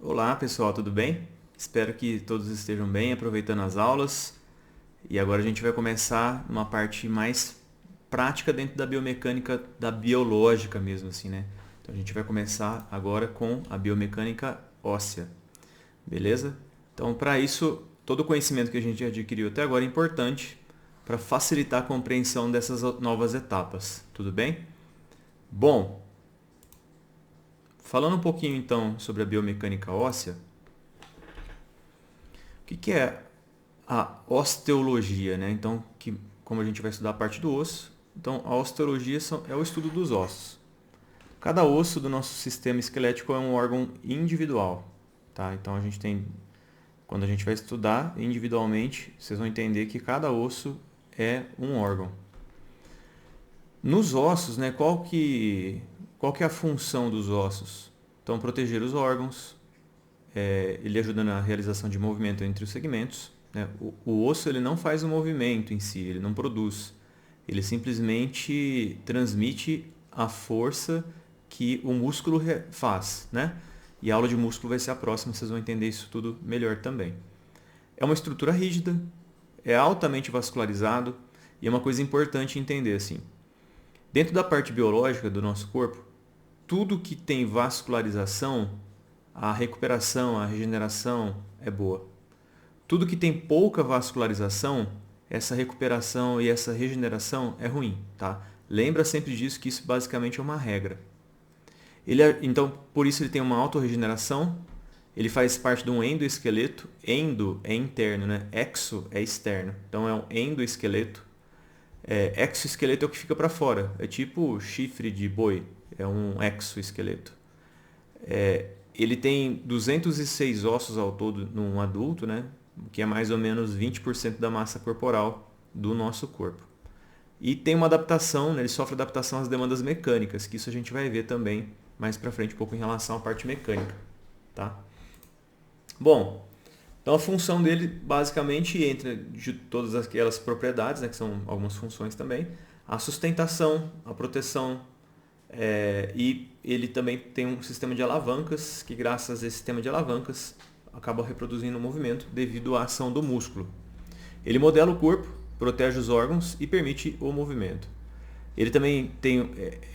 Olá pessoal, tudo bem? Espero que todos estejam bem, aproveitando as aulas. E agora a gente vai começar uma parte mais prática dentro da biomecânica, da biológica mesmo assim, né? Então a gente vai começar agora com a biomecânica óssea, beleza? Então para isso, todo o conhecimento que a gente adquiriu até agora é importante para facilitar a compreensão dessas novas etapas, tudo bem? Bom, falando um pouquinho então sobre a biomecânica óssea, o que é a osteologia, né? Então, como a gente vai estudar a parte do osso, então a osteologia é o estudo dos ossos. Cada osso do nosso sistema esquelético é um órgão individual, tá? Então quando a gente vai estudar individualmente, vocês vão entender que cada osso é um órgão. Nos ossos, né? Qual que é a função dos ossos? Então, proteger os órgãos, ele ajuda na realização de movimento entre os segmentos, né? O osso ele não faz o movimento em si, ele não produz. Ele simplesmente transmite a força que o músculo faz, né? E a aula de músculo vai ser a próxima, vocês vão entender isso tudo melhor também. É uma estrutura rígida, é altamente vascularizado e é uma coisa importante entender assim. Dentro da parte biológica do nosso corpo, tudo que tem vascularização, a recuperação, a regeneração é boa. Tudo que tem pouca vascularização, essa recuperação e essa regeneração é ruim, tá? Lembra sempre disso, que isso basicamente é uma regra. Então, por isso ele tem uma autorregeneração, ele faz parte de um endoesqueleto. Endo é interno, né? Exo é externo. Então é um endoesqueleto. Exoesqueleto é o que fica para fora. É tipo chifre de boi. É um exoesqueleto. Ele tem 206 ossos ao todo num adulto, né? Que é mais ou menos 20% da massa corporal do nosso corpo. E tem uma adaptação, né? Ele sofre adaptação às demandas mecânicas, que isso a gente vai ver também mais para frente um pouco em relação à parte mecânica, tá? Bom, então a função dele basicamente entra de todas aquelas propriedades, né, que são algumas funções também, a sustentação, a proteção, e ele também tem um sistema de alavancas, que graças a esse sistema de alavancas acaba reproduzindo o movimento devido à ação do músculo. Ele modela o corpo, protege os órgãos e permite o movimento. Ele também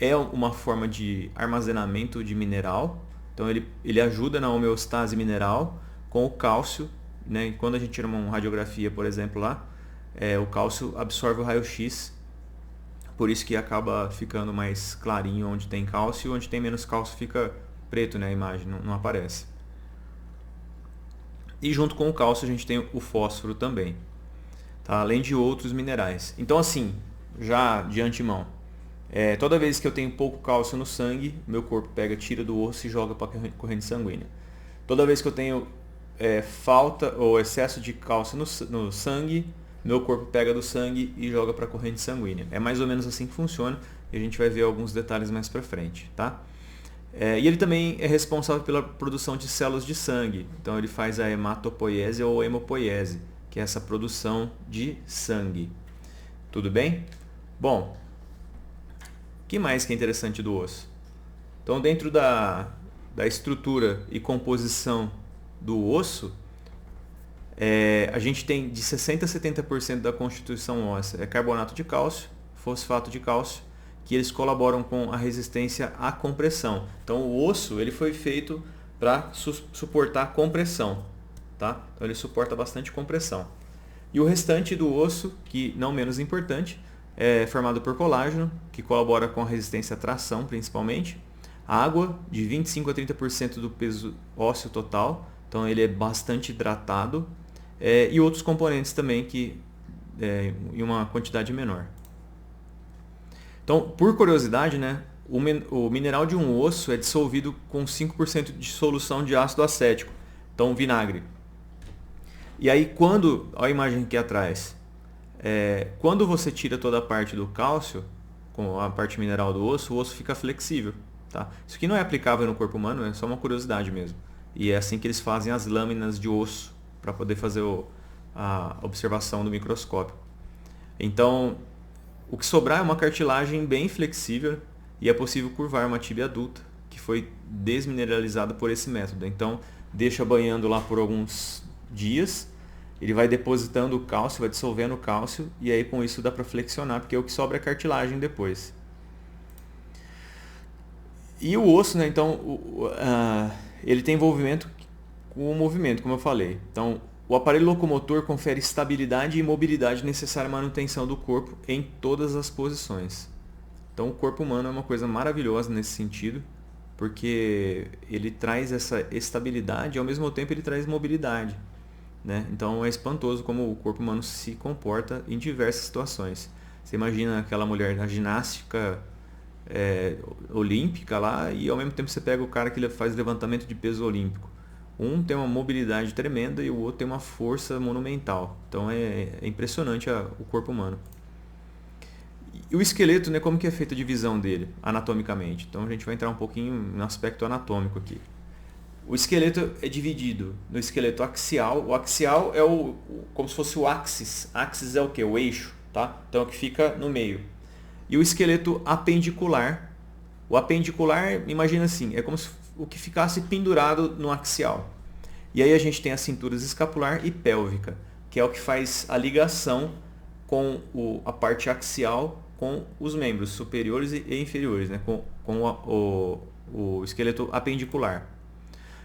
é uma forma de armazenamento de mineral, então ele ajuda na homeostase mineral com o cálcio, né? Quando a gente tira uma radiografia, por exemplo, lá, o cálcio absorve o raio-x, por isso que acaba ficando mais clarinho onde tem cálcio, onde tem menos cálcio fica preto, né? A imagem não aparece. E junto com o cálcio a gente tem o fósforo também, tá? Além de outros minerais. Então assim, já de antemão, toda vez que eu tenho pouco cálcio no sangue, meu corpo tira do osso e joga para a corrente sanguínea. Toda vez que eu tenho falta ou excesso de cálcio no sangue, meu corpo pega do sangue e joga para a corrente sanguínea. É mais ou menos assim que funciona e a gente vai ver alguns detalhes mais para frente, tá? E ele também é responsável pela produção de células de sangue. Então ele faz a hematopoiese ou hemopoiese, que é essa produção de sangue. Tudo bem? Bom, o que mais que é interessante do osso? Então dentro da estrutura e composição do osso, a gente tem de 60% a 70% da constituição óssea é carbonato de cálcio, fosfato de cálcio, que eles colaboram com a resistência à compressão. Então o osso ele foi feito para suportar compressão, tá? Então ele suporta bastante compressão. E o restante do osso, que não menos importante, é formado por colágeno, que colabora com a resistência à tração principalmente, água de 25 a 30% do peso ósseo total, então ele é bastante hidratado, e outros componentes também que em uma quantidade menor. Então, por curiosidade, né, o mineral de um osso é dissolvido com 5% de solução de ácido acético, então vinagre. E aí olha a imagem aqui atrás, quando você tira toda a parte do cálcio, com a parte mineral do osso, o osso fica flexível. Tá? Isso aqui não é aplicável no corpo humano, é só uma curiosidade mesmo. E é assim que eles fazem as lâminas de osso para poder fazer a observação do microscópio. Então, o que sobrar é uma cartilagem bem flexível e é possível curvar uma tíbia adulta que foi desmineralizada por esse método. Então, deixa banhando lá por alguns dias, ele vai depositando o cálcio, vai dissolvendo o cálcio, e aí com isso dá para flexionar, porque o que sobra é cartilagem depois. E o osso, né, então, ele tem envolvimento com o movimento, como eu falei. Então, o aparelho locomotor confere estabilidade e mobilidade necessária à manutenção do corpo em todas as posições. Então, o corpo humano é uma coisa maravilhosa nesse sentido, porque ele traz essa estabilidade e ao mesmo tempo ele traz mobilidade, né? Então, é espantoso como o corpo humano se comporta em diversas situações. Você imagina aquela mulher na ginástica olímpica lá, e ao mesmo tempo você pega o cara que faz levantamento de peso olímpico. Um tem uma mobilidade tremenda e o outro tem uma força monumental. Então é impressionante o corpo humano. E o esqueleto, né, como que é feita a divisão dele anatomicamente? Então a gente vai entrar um pouquinho no aspecto anatômico aqui. O esqueleto é dividido no esqueleto axial. O axial é como se fosse o axis. Axis é o quê? O eixo, tá? Então é o que fica no meio. E o esqueleto apendicular. O apendicular, imagina assim, é como se o que ficasse pendurado no axial. E aí a gente tem as cinturas escapular e pélvica, que é o que faz a ligação com a parte axial com os membros superiores e inferiores, né? com o esqueleto apendicular.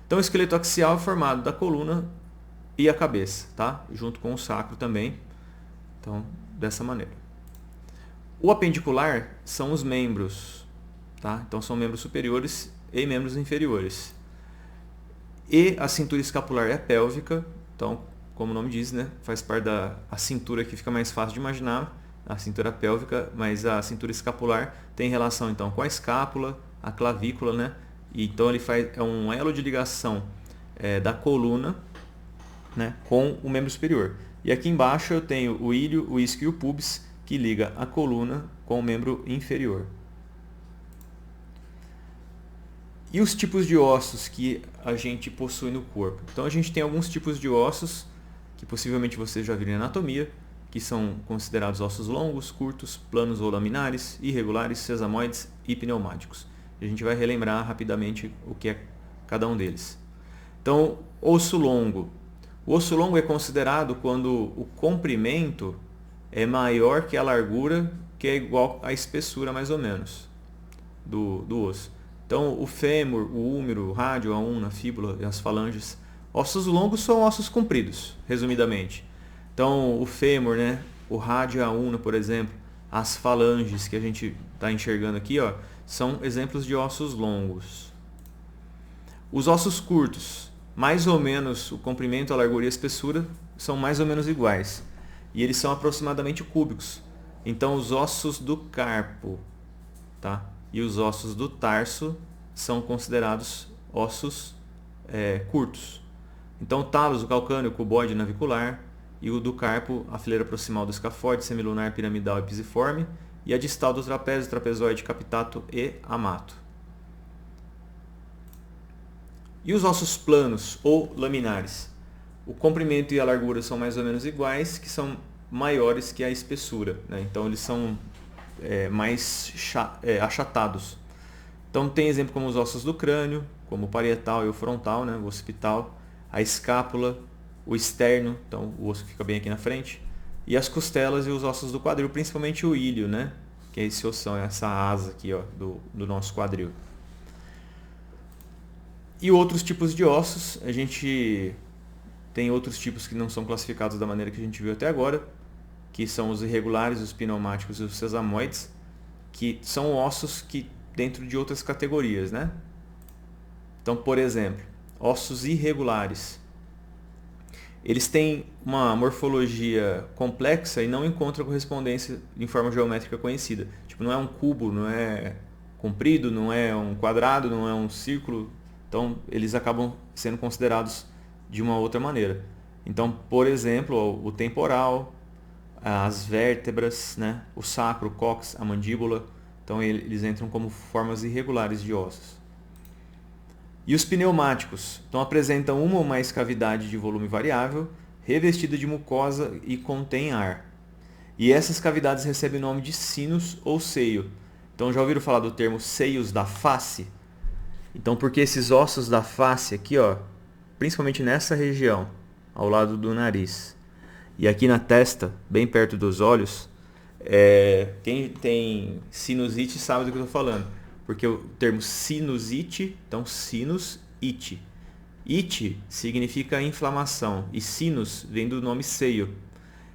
Então o esqueleto axial é formado da coluna e a cabeça, tá? Junto com o sacro também. Então, dessa maneira. O apendicular são os membros, tá? Então são membros superiores e membros inferiores. E a cintura escapular é a pélvica, então, como o nome diz, né, faz parte da cintura que fica mais fácil de imaginar, a cintura pélvica, mas a cintura escapular tem relação então com a escápula, a clavícula, né? E então ele é um elo de ligação da coluna, né, com o membro superior. E aqui embaixo eu tenho o ilho, o isquio e o pubis, que liga a coluna com o membro inferior. E os tipos de ossos que a gente possui no corpo? Então a gente tem alguns tipos de ossos que possivelmente você já viu em anatomia, que são considerados ossos longos, curtos, planos ou laminares, irregulares, sesamoides e pneumáticos. A gente vai relembrar rapidamente o que é cada um deles. Então, osso longo. O osso longo é considerado quando o comprimento é maior que a largura, que é igual à espessura mais ou menos do osso. Então, o fêmur, o húmero, o rádio, a una, a fíbula e as falanges. Ossos longos são ossos compridos, resumidamente. Então, o fêmur, né, o rádio, a una, por exemplo, as falanges que a gente está enxergando aqui, ó, são exemplos de ossos longos. Os ossos curtos, mais ou menos o comprimento, a largura e a espessura são mais ou menos iguais. E eles são aproximadamente cúbicos. Então, os ossos do carpo, tá? E os ossos do tarso são considerados ossos curtos. Então, o talos, o calcâneo, o cuboide, navicular, e o do carpo, a fileira proximal do escafoide, semilunar, piramidal e pisiforme, e a distal do trapézio, trapezoide, capitato e amato. E os ossos planos ou laminares? O comprimento e a largura são mais ou menos iguais, que são maiores que a espessura, né? Então eles são mais achatados. Então tem exemplo como os ossos do crânio, como o parietal e o frontal, né? O occipital, a escápula, o externo, então o osso que fica bem aqui na frente, e as costelas e os ossos do quadril, principalmente o ilho, né? Que é esse ossão, essa asa aqui, ó, do nosso quadril. E outros tipos de ossos, a gente tem outros tipos que não são classificados da maneira que a gente viu até agora, que são os irregulares, os pneumáticos e os sesamoides, que são ossos que dentro de outras categorias, né? Então, por exemplo, ossos irregulares. Eles têm uma morfologia complexa e não encontram correspondência em forma geométrica conhecida. Tipo, não é um cubo, não é comprido, não é um quadrado, não é um círculo. Então, eles acabam sendo considerados de uma outra maneira. Então, por exemplo, o temporal, as vértebras, né? O sacro, o cóccix, a mandíbula. Então, eles entram como formas irregulares de ossos. E os pneumáticos? Então, apresentam uma ou mais cavidades de volume variável, revestida de mucosa e contém ar. E essas cavidades recebem o nome de sinos ou seio. Então, já ouviram falar do termo seios da face? Então, porque esses ossos da face aqui, ó, principalmente nessa região, ao lado do nariz. E aqui na testa, bem perto dos olhos, quem tem sinusite sabe do que eu estou falando. Porque o termo sinusite, então sinus, ite. Ite significa inflamação e sinus vem do nome seio.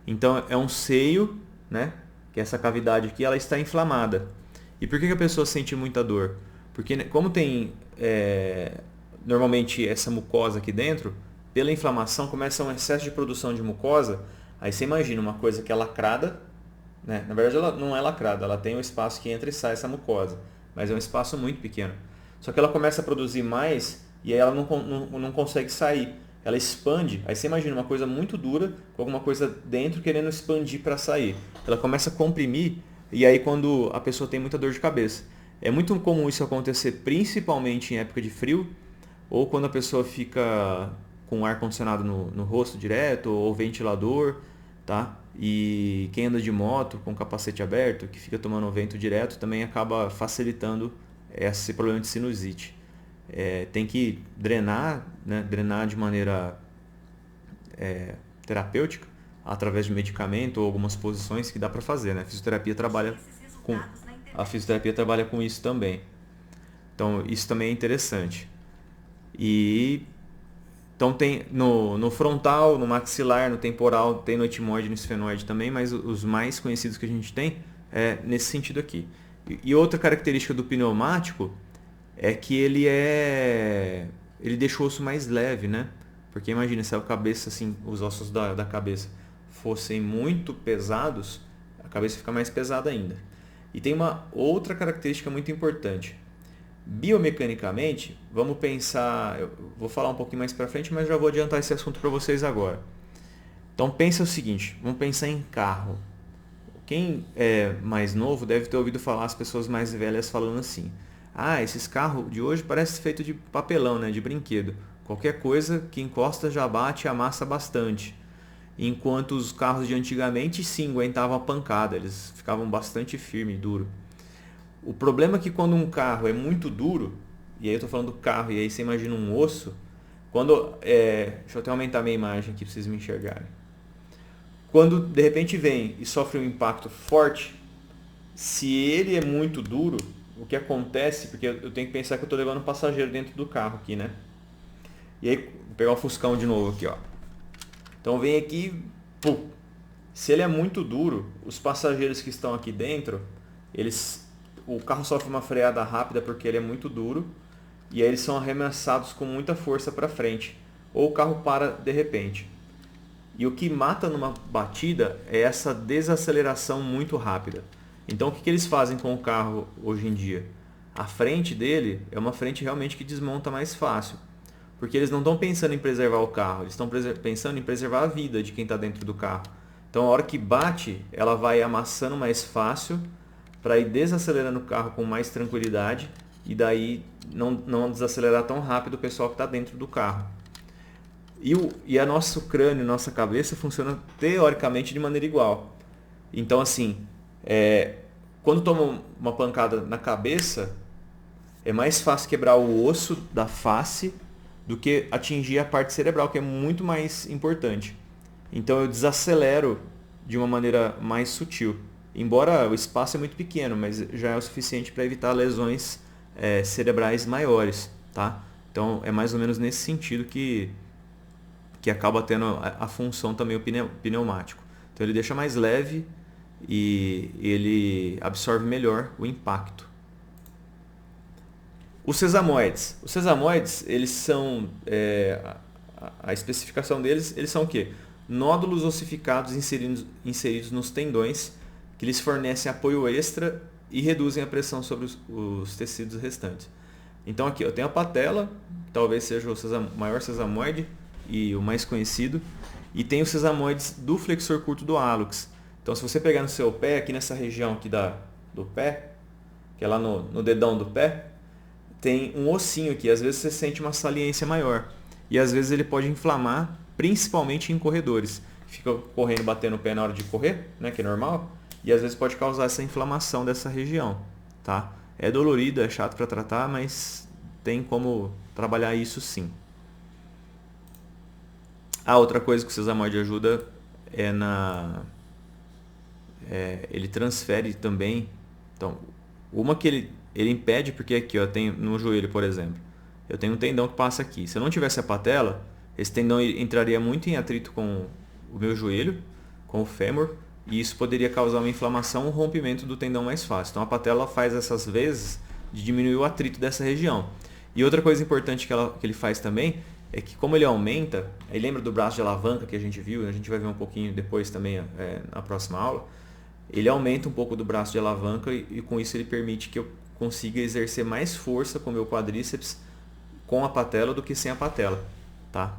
Então é um seio, né? Que essa cavidade aqui ela está inflamada. E por que a pessoa sente muita dor? Porque como tem normalmente essa mucosa aqui dentro, pela inflamação começa um excesso de produção de mucosa. Aí você imagina uma coisa que é lacrada, né? Na verdade ela não é lacrada, ela tem um espaço que entra e sai essa mucosa, mas é um espaço muito pequeno. Só que ela começa a produzir mais e aí ela não consegue sair. Ela expande, aí você imagina uma coisa muito dura com alguma coisa dentro querendo expandir para sair. Ela começa a comprimir e aí quando a pessoa tem muita dor de cabeça. É muito comum isso acontecer principalmente em época de frio ou quando a pessoa fica com ar condicionado no rosto direto ou ventilador, tá? E quem anda de moto com capacete aberto, que fica tomando vento direto, também acaba facilitando esse problema de sinusite. Tem que drenar, né? Drenar de maneira terapêutica, através de medicamento ou algumas posições que dá para fazer, né? A fisioterapia trabalha com isso também. Então, isso também é interessante. E então tem no frontal, no maxilar, no temporal, tem no etimoide e no esfenoide também, mas os mais conhecidos que a gente tem é nesse sentido aqui. E outra característica do pneumático é que ele deixa o osso mais leve, né? Porque imagina se a cabeça assim, os ossos da cabeça fossem muito pesados, a cabeça fica mais pesada ainda. E tem uma outra característica muito importante. Biomecanicamente, vamos pensar, eu vou falar um pouquinho mais para frente, mas já vou adiantar esse assunto para vocês agora. Então pensa o seguinte, vamos pensar em carro. Quem é mais novo deve ter ouvido falar as pessoas mais velhas falando assim: ah, esses carros de hoje parecem feitos de papelão, né, de brinquedo. Qualquer coisa que encosta já bate e amassa bastante. Enquanto os carros de antigamente sim aguentavam a pancada, eles ficavam bastante firme e duro. O problema é que quando um carro é muito duro, e aí eu estou falando do carro, e aí você imagina um osso, deixa eu até aumentar minha imagem aqui para vocês me enxergarem. Quando de repente vem e sofre um impacto forte, se ele é muito duro, o que acontece, porque eu tenho que pensar que eu estou levando um passageiro dentro do carro aqui, né? E aí, vou pegar o Fuscão de novo aqui, ó. Então vem aqui, pum. Se ele é muito duro, os passageiros que estão aqui dentro, o carro sofre uma freada rápida porque ele é muito duro e aí eles são arremessados com muita força para frente ou o carro para de repente. E o que mata numa batida é essa desaceleração muito rápida. Então o que eles fazem com o carro hoje em dia? A frente dele é uma frente realmente que desmonta mais fácil. Porque eles não estão pensando em preservar o carro, eles estão pensando em preservar a vida de quem está dentro do carro. Então a hora que bate, ela vai amassando mais fácil para ir desacelerando o carro com mais tranquilidade e daí não desacelerar tão rápido o pessoal que está dentro do carro. E a nosso crânio, nossa cabeça funciona teoricamente de maneira igual. Então assim, quando toma uma pancada na cabeça, é mais fácil quebrar o osso da face do que atingir a parte cerebral, que é muito mais importante. Então eu desacelero de uma maneira mais sutil. Embora o espaço é muito pequeno, mas já é o suficiente para evitar lesões cerebrais maiores, tá? Então é mais ou menos nesse sentido que acaba tendo a função também o pneumático. Então ele deixa mais leve e ele absorve melhor o impacto. Os sesamoides. Os sesamoides, eles são, a especificação deles, eles são o quê? Nódulos ossificados inseridos nos tendões, que lhes fornecem apoio extra e reduzem a pressão sobre os tecidos restantes. Então aqui eu tenho a patela, talvez seja o maior sesamoide e o mais conhecido, e tem os sesamoides do flexor curto do hálux. Então se você pegar no seu pé, aqui nessa região aqui do pé, que é lá no dedão do pé, tem um ossinho aqui, às vezes você sente uma saliência maior. E às vezes ele pode inflamar, principalmente em corredores. Fica correndo, batendo o pé na hora de correr, né, que é normal, e às vezes pode causar essa inflamação dessa região, tá? É dolorido, é chato para tratar, mas tem como trabalhar isso sim. Outra coisa que o sesamoide ajuda é ele transfere também. Então, uma que ele impede, porque aqui, ó, tem no joelho, por exemplo, eu tenho um tendão que passa aqui. Se eu não tivesse a patela, esse tendão entraria muito em atrito com o meu joelho, com o fêmur, e isso poderia causar uma inflamação, um rompimento do tendão mais fácil. Então a patela faz essas vezes de diminuir o atrito dessa região. E outra coisa importante que ele faz também é que, como ele aumenta, aí lembra do braço de alavanca que a gente viu, a gente vai ver um pouquinho depois também na próxima aula, ele aumenta um pouco do braço de alavanca e com isso ele permite que eu consiga exercer mais força com o meu quadríceps com a patela do que sem a patela, tá?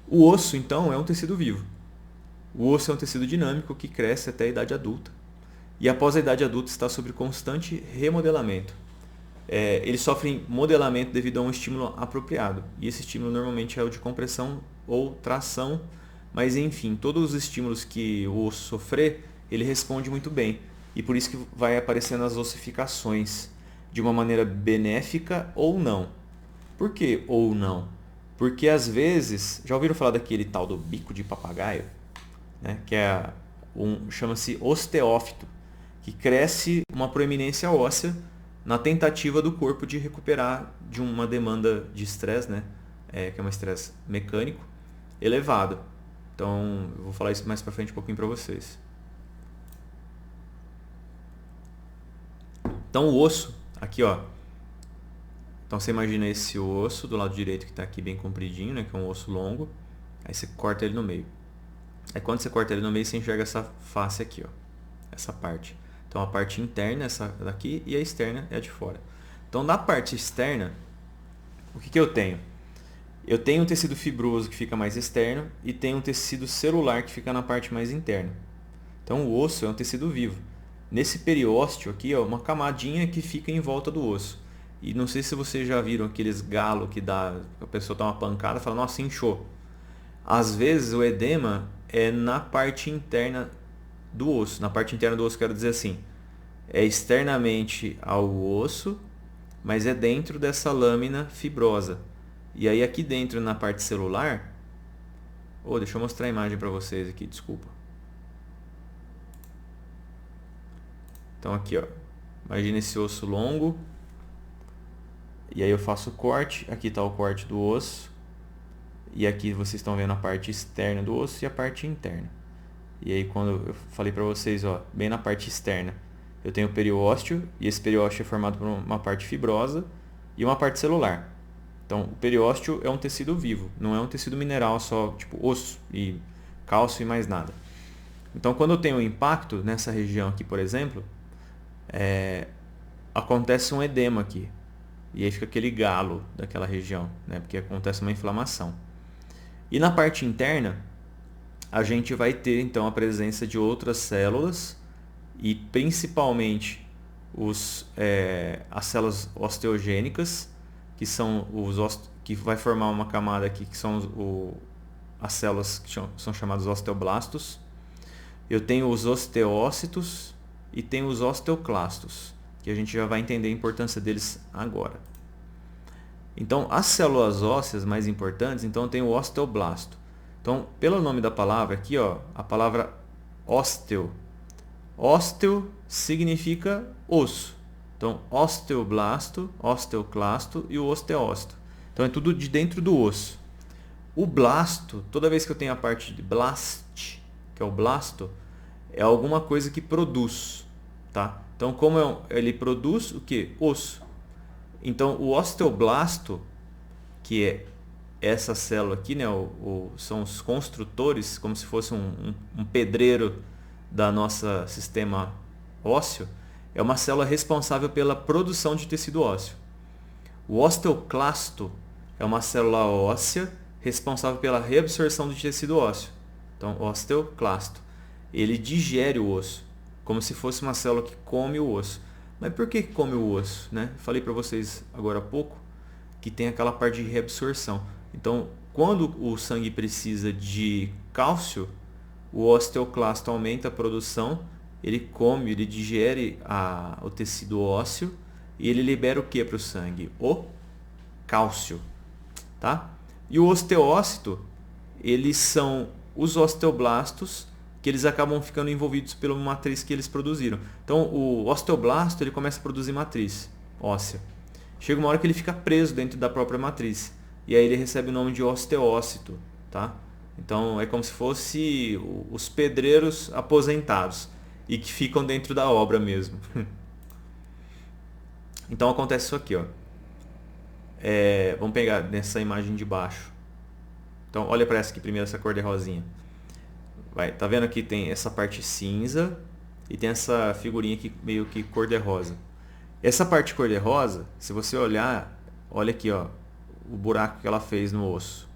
O osso, então, é um tecido vivo. O osso é um tecido dinâmico que cresce até a idade adulta. E após a idade adulta está sob constante remodelamento. Ele sofre modelamento devido a um estímulo apropriado. E esse estímulo normalmente é o de compressão ou tração. Mas enfim, todos os estímulos que o osso sofrer, ele responde muito bem. E por isso que vai aparecendo as ossificações de uma maneira benéfica ou não. Por que ou não? Porque às vezes, já ouviram falar daquele tal do bico de papagaio? Né? Que chama-se osteófito, que cresce uma proeminência óssea na tentativa do corpo de recuperar de uma demanda de estresse, né? Que é um estresse mecânico elevado. Então, eu vou falar isso mais para frente um pouquinho para vocês. Então, o osso, aqui ó. Então, você imagina esse osso do lado direito que está aqui bem compridinho, né? Que é um osso longo. Aí você corta ele no meio. Aí quando você corta ele no meio, você enxerga essa face aqui, ó. Essa parte. Então, a parte interna é essa daqui e a externa é a de fora. Então, na parte externa, o que eu tenho? Eu tenho um tecido fibroso que fica mais externo e tenho um tecido celular que fica na parte mais interna. Então o osso é um tecido vivo. Nesse periósteo aqui, ó, uma camadinha que fica em volta do osso. E não sei se vocês já viram aqueles galos que a pessoa dá uma pancada e fala, nossa, inchou. Às vezes o edema é na parte interna do osso. Na parte interna do osso, quero dizer assim, é externamente ao osso, mas é dentro dessa lâmina fibrosa. E aí aqui dentro na parte celular, deixa eu mostrar a imagem para vocês aqui, desculpa. Então aqui, ó, imagina esse osso longo, e aí eu faço o corte, aqui está o corte do osso, e aqui vocês estão vendo a parte externa do osso e a parte interna. E aí quando eu falei para vocês, ó, bem na parte externa, eu tenho o periósteo, e esse periósteo é formado por uma parte fibrosa e uma parte celular. Então, o periósteo é um tecido vivo, não é um tecido mineral só, tipo osso e cálcio e mais nada. Então, quando eu tenho um impacto nessa região aqui, por exemplo, acontece um edema aqui. E aí fica aquele galo daquela região, né? Porque acontece uma inflamação. E na parte interna, a gente vai ter então a presença de outras células e principalmente as células osteogênicas, que são que vai formar uma camada aqui, que são as células que são chamadas osteoblastos. Eu tenho os osteócitos e tenho os osteoclastos, que a gente já vai entender a importância deles agora. Então, as células ósseas mais importantes, então eu tenho o osteoblasto. Então, pelo nome da palavra aqui, ó, a palavra ósteo. Ósteo significa osso. Então, osteoblasto, osteoclasto e o osteócito. Então, é tudo de dentro do osso. O blasto, toda vez que eu tenho a parte de blast, que é o blasto, é alguma coisa que produz, tá? Então, como ele produz o quê? Osso. Então, o osteoblasto, que é essa célula aqui, né? São os construtores, como se fosse um pedreiro da nossa sistema ósseo, é uma célula responsável pela produção de tecido ósseo. O osteoclasto é uma célula óssea responsável pela reabsorção de tecido ósseo. Então, osteoclasto. Ele digere o osso, como se fosse uma célula que come o osso. Mas por que come o osso, né? Falei para vocês agora há pouco que tem aquela parte de reabsorção. Então, quando o sangue precisa de cálcio, o osteoclasto aumenta a produção, ele come, ele digere o tecido ósseo e ele libera o que para o sangue? O cálcio, tá? E o osteócito, eles são os osteoblastos que eles acabam ficando envolvidos pela matriz que eles produziram. Então, o osteoblasto ele começa a produzir matriz óssea. Chega uma hora que ele fica preso dentro da própria matriz. E aí ele recebe o nome de osteócito, tá? Então, é como se fosse os pedreiros aposentados e que ficam dentro da obra mesmo. Então, acontece isso aqui, ó. Vamos pegar nessa imagem de baixo. Então, olha para essa aqui primeiro, essa cor de rosinha. Tá vendo que tem essa parte cinza e tem essa figurinha aqui meio que cor de rosa. Essa parte cor de rosa, se você olhar, olha aqui, ó, o buraco que ela fez no osso.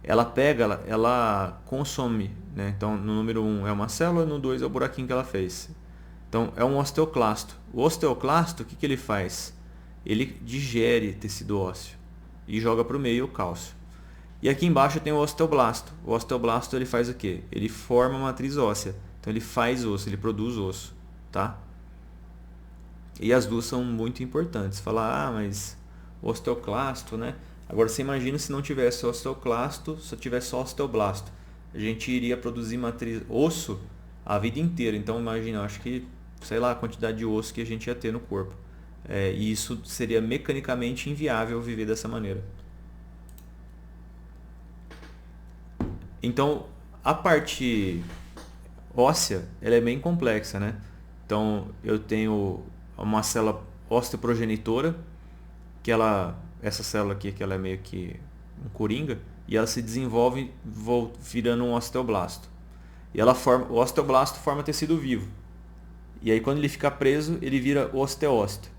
Ela pega, ela consome, né? Então, no número 1 é uma célula, no 2 é o buraquinho que ela fez. Então, é um osteoclasto. O osteoclasto, o que ele faz? Ele digere tecido ósseo e joga para o meio o cálcio. E aqui embaixo tem o osteoblasto. O osteoblasto ele faz o quê? Ele forma a matriz óssea. Então ele faz osso, ele produz osso, tá? E as duas são muito importantes. Falar, mas osteoclasto, né? Agora você imagina se não tivesse osteoclasto, se tivesse só osteoblasto. A gente iria produzir matriz osso a vida inteira. Então imagina, eu acho que, sei lá, a quantidade de osso que a gente ia ter no corpo. E isso seria mecanicamente inviável viver dessa maneira. Então, a parte óssea, ela é bem complexa, né? Então, eu tenho uma célula osteoprogenitora, que essa célula aqui, que ela é meio que um coringa, e ela se desenvolve virando um osteoblasto. E o osteoblasto forma tecido vivo. E aí, quando ele fica preso, ele vira osteócito.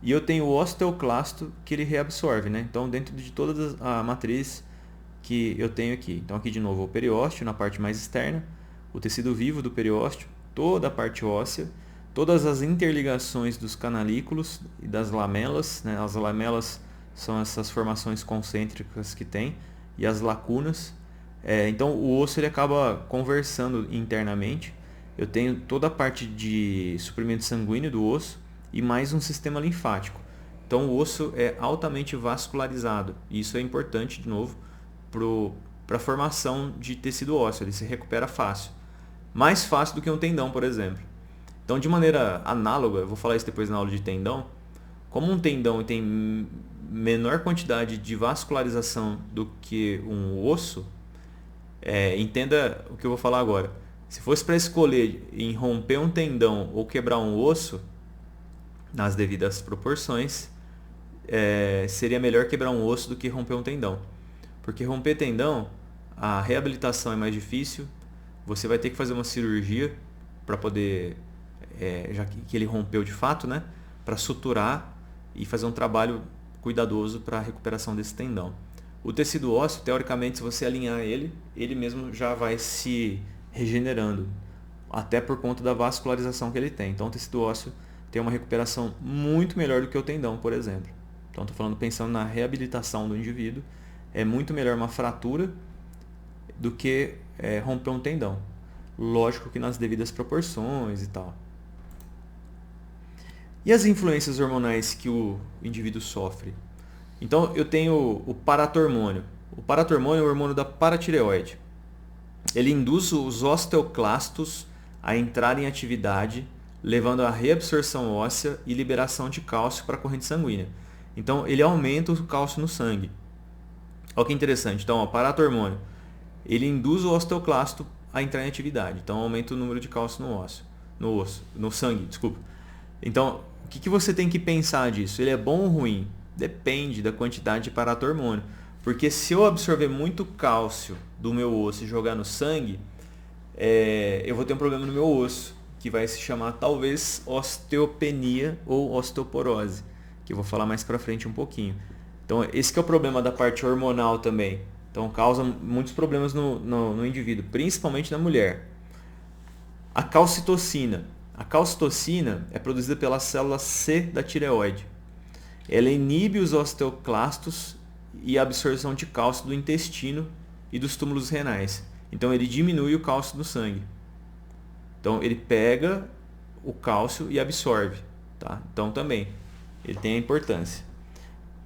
E eu tenho o osteoclasto, que ele reabsorve, né? Então, dentro de toda a matriz que eu tenho aqui. Então aqui de novo o periósteo na parte mais externa, o tecido vivo do periósteo, toda a parte óssea, todas as interligações dos canalículos e das lamelas, né? As lamelas são essas formações concêntricas que tem, e as lacunas. Então o osso ele acaba conversando internamente. Eu tenho toda a parte de suprimento sanguíneo do osso e mais um sistema linfático. Então o osso é altamente vascularizado, e isso é importante de novo para a formação de tecido ósseo, ele se recupera fácil. Mais fácil do que um tendão, por exemplo. Então, de maneira análoga, eu vou falar isso depois na aula de tendão, como um tendão tem menor quantidade de vascularização do que um osso, entenda o que eu vou falar agora. Se fosse para escolher em romper um tendão ou quebrar um osso, nas devidas proporções, seria melhor quebrar um osso do que romper um tendão. Porque romper tendão, a reabilitação é mais difícil, você vai ter que fazer uma cirurgia para poder, já que ele rompeu de fato, né, para suturar e fazer um trabalho cuidadoso para a recuperação desse tendão. O tecido ósseo, teoricamente, se você alinhar ele mesmo já vai se regenerando, até por conta da vascularização que ele tem. Então o tecido ósseo tem uma recuperação muito melhor do que o tendão, por exemplo. Então estou falando pensando na reabilitação do indivíduo. É muito melhor uma fratura do que romper um tendão. Lógico que nas devidas proporções e tal. E as influências hormonais que o indivíduo sofre? Então eu tenho o paratormônio. O paratormônio é o hormônio da paratireoide. Ele induz os osteoclastos a entrar em atividade, levando à reabsorção óssea e liberação de cálcio para a corrente sanguínea. Então ele aumenta o cálcio no sangue. Olha que interessante. Então, o paratormônio, ele induz o osteoclasto a entrar em atividade. Então, aumenta o número de cálcio no sangue, desculpa. Então, o que você tem que pensar disso? Ele é bom ou ruim? Depende da quantidade de paratormônio. Porque se eu absorver muito cálcio do meu osso e jogar no sangue, eu vou ter um problema no meu osso, que vai se chamar talvez osteopenia ou osteoporose, que eu vou falar mais pra frente um pouquinho. Então, esse que é o problema da parte hormonal também. Então, causa muitos problemas no indivíduo, principalmente na mulher. A calcitocina. A calcitocina é produzida pela célula C da tireoide. Ela inibe os osteoclastos e a absorção de cálcio do intestino e dos túmulos renais. Então, ele diminui o cálcio no sangue. Então, ele pega o cálcio e absorve. Tá? Então, também, ele tem a importância.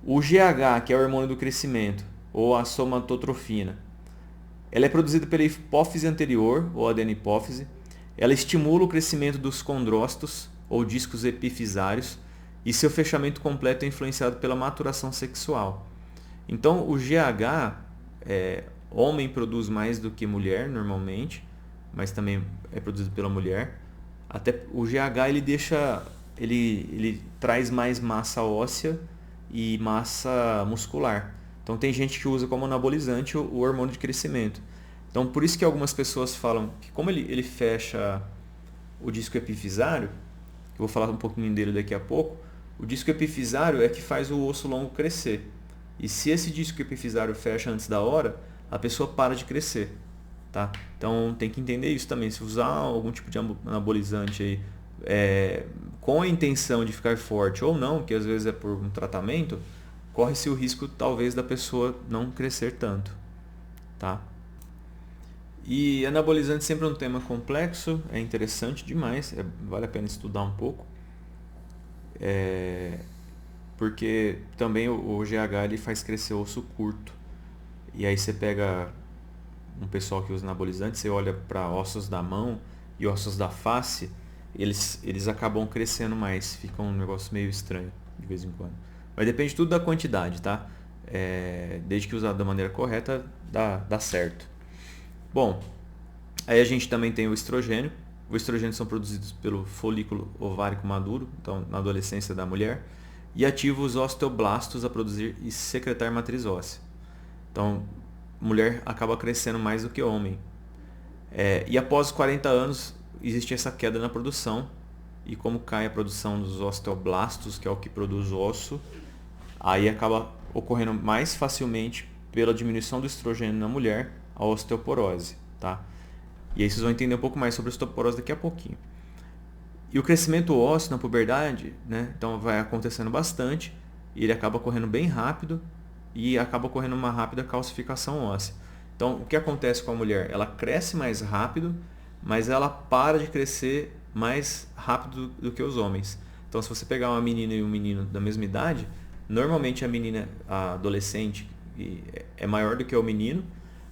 O GH, que é o hormônio do crescimento, ou a somatotrofina. Ela é produzida pela hipófise anterior, ou adenopófise. Ela estimula o crescimento dos condrócitos, ou discos epifisários, e seu fechamento completo é influenciado pela maturação sexual. Então, o GH, homem produz mais do que mulher normalmente, mas também é produzido pela mulher. Até o GH ele traz mais massa óssea e massa muscular. Então tem gente que usa como anabolizante o hormônio de crescimento. Então por isso que algumas pessoas falam que como ele fecha o disco epifisário, que eu vou falar um pouquinho dele daqui a pouco, o disco epifisário é que faz o osso longo crescer. E se esse disco epifisário fecha antes da hora, a pessoa para de crescer. Tá? Então tem que entender isso também. Se usar algum tipo de anabolizante aí, com a intenção de ficar forte ou não, que às vezes é por um tratamento, corre-se o risco talvez da pessoa não crescer tanto. Tá? E anabolizante sempre é um tema complexo, é interessante demais, vale a pena estudar um pouco. Porque também o GH ele faz crescer o osso curto. E aí você pega um pessoal que usa anabolizante, você olha para ossos da mão e ossos da face, eles acabam crescendo mais, fica um negócio meio estranho de vez em quando. Mas depende tudo da quantidade, tá? Desde que usado da maneira correta, dá certo. Bom, aí a gente também tem o estrogênio. O estrogênio são produzidos pelo folículo ovárico maduro, então na adolescência da mulher, e ativa os osteoblastos a produzir e secretar matriz óssea. Então, mulher acaba crescendo mais do que homem. E após os 40 anos, existe essa queda na produção. E como cai a produção dos osteoblastos, que é o que produz o osso, aí acaba ocorrendo mais facilmente pela diminuição do estrogênio na mulher, a osteoporose. Tá? E aí vocês vão entender um pouco mais sobre a osteoporose daqui a pouquinho. E o crescimento ósseo na puberdade, né? Então vai acontecendo bastante, e ele acaba correndo bem rápido e acaba ocorrendo uma rápida calcificação óssea. Então, o que acontece com a mulher? Ela cresce mais rápido, mas ela para de crescer mais rápido do que os homens. Então, se você pegar uma menina e um menino da mesma idade, normalmente a menina, a adolescente, é maior do que o menino,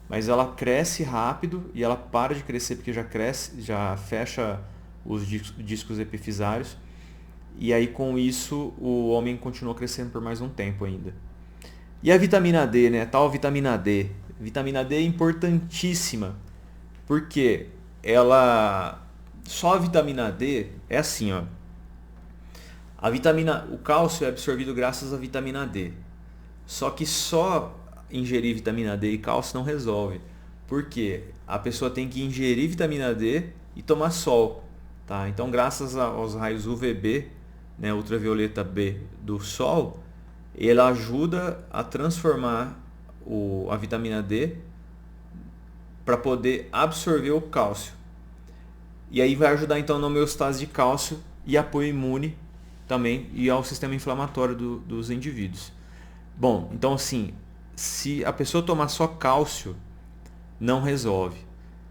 mas ela cresce rápido e ela para de crescer porque já fecha os discos epifisários. E aí, com isso, o homem continua crescendo por mais um tempo ainda. E a vitamina D, né? Tal vitamina D. Vitamina D é importantíssima, porque só a vitamina D é assim, ó. O cálcio é absorvido graças à vitamina D. Só que só ingerir vitamina D e cálcio não resolve. Porque a pessoa tem que ingerir vitamina D e tomar sol. Tá? Então, graças aos raios UVB, né, ultravioleta B do sol, ele ajuda a transformar a vitamina D para poder absorver o cálcio. E aí vai ajudar então na homeostase de cálcio e apoio imune também e ao sistema inflamatório dos indivíduos. Bom, então assim, se a pessoa tomar só cálcio, não resolve.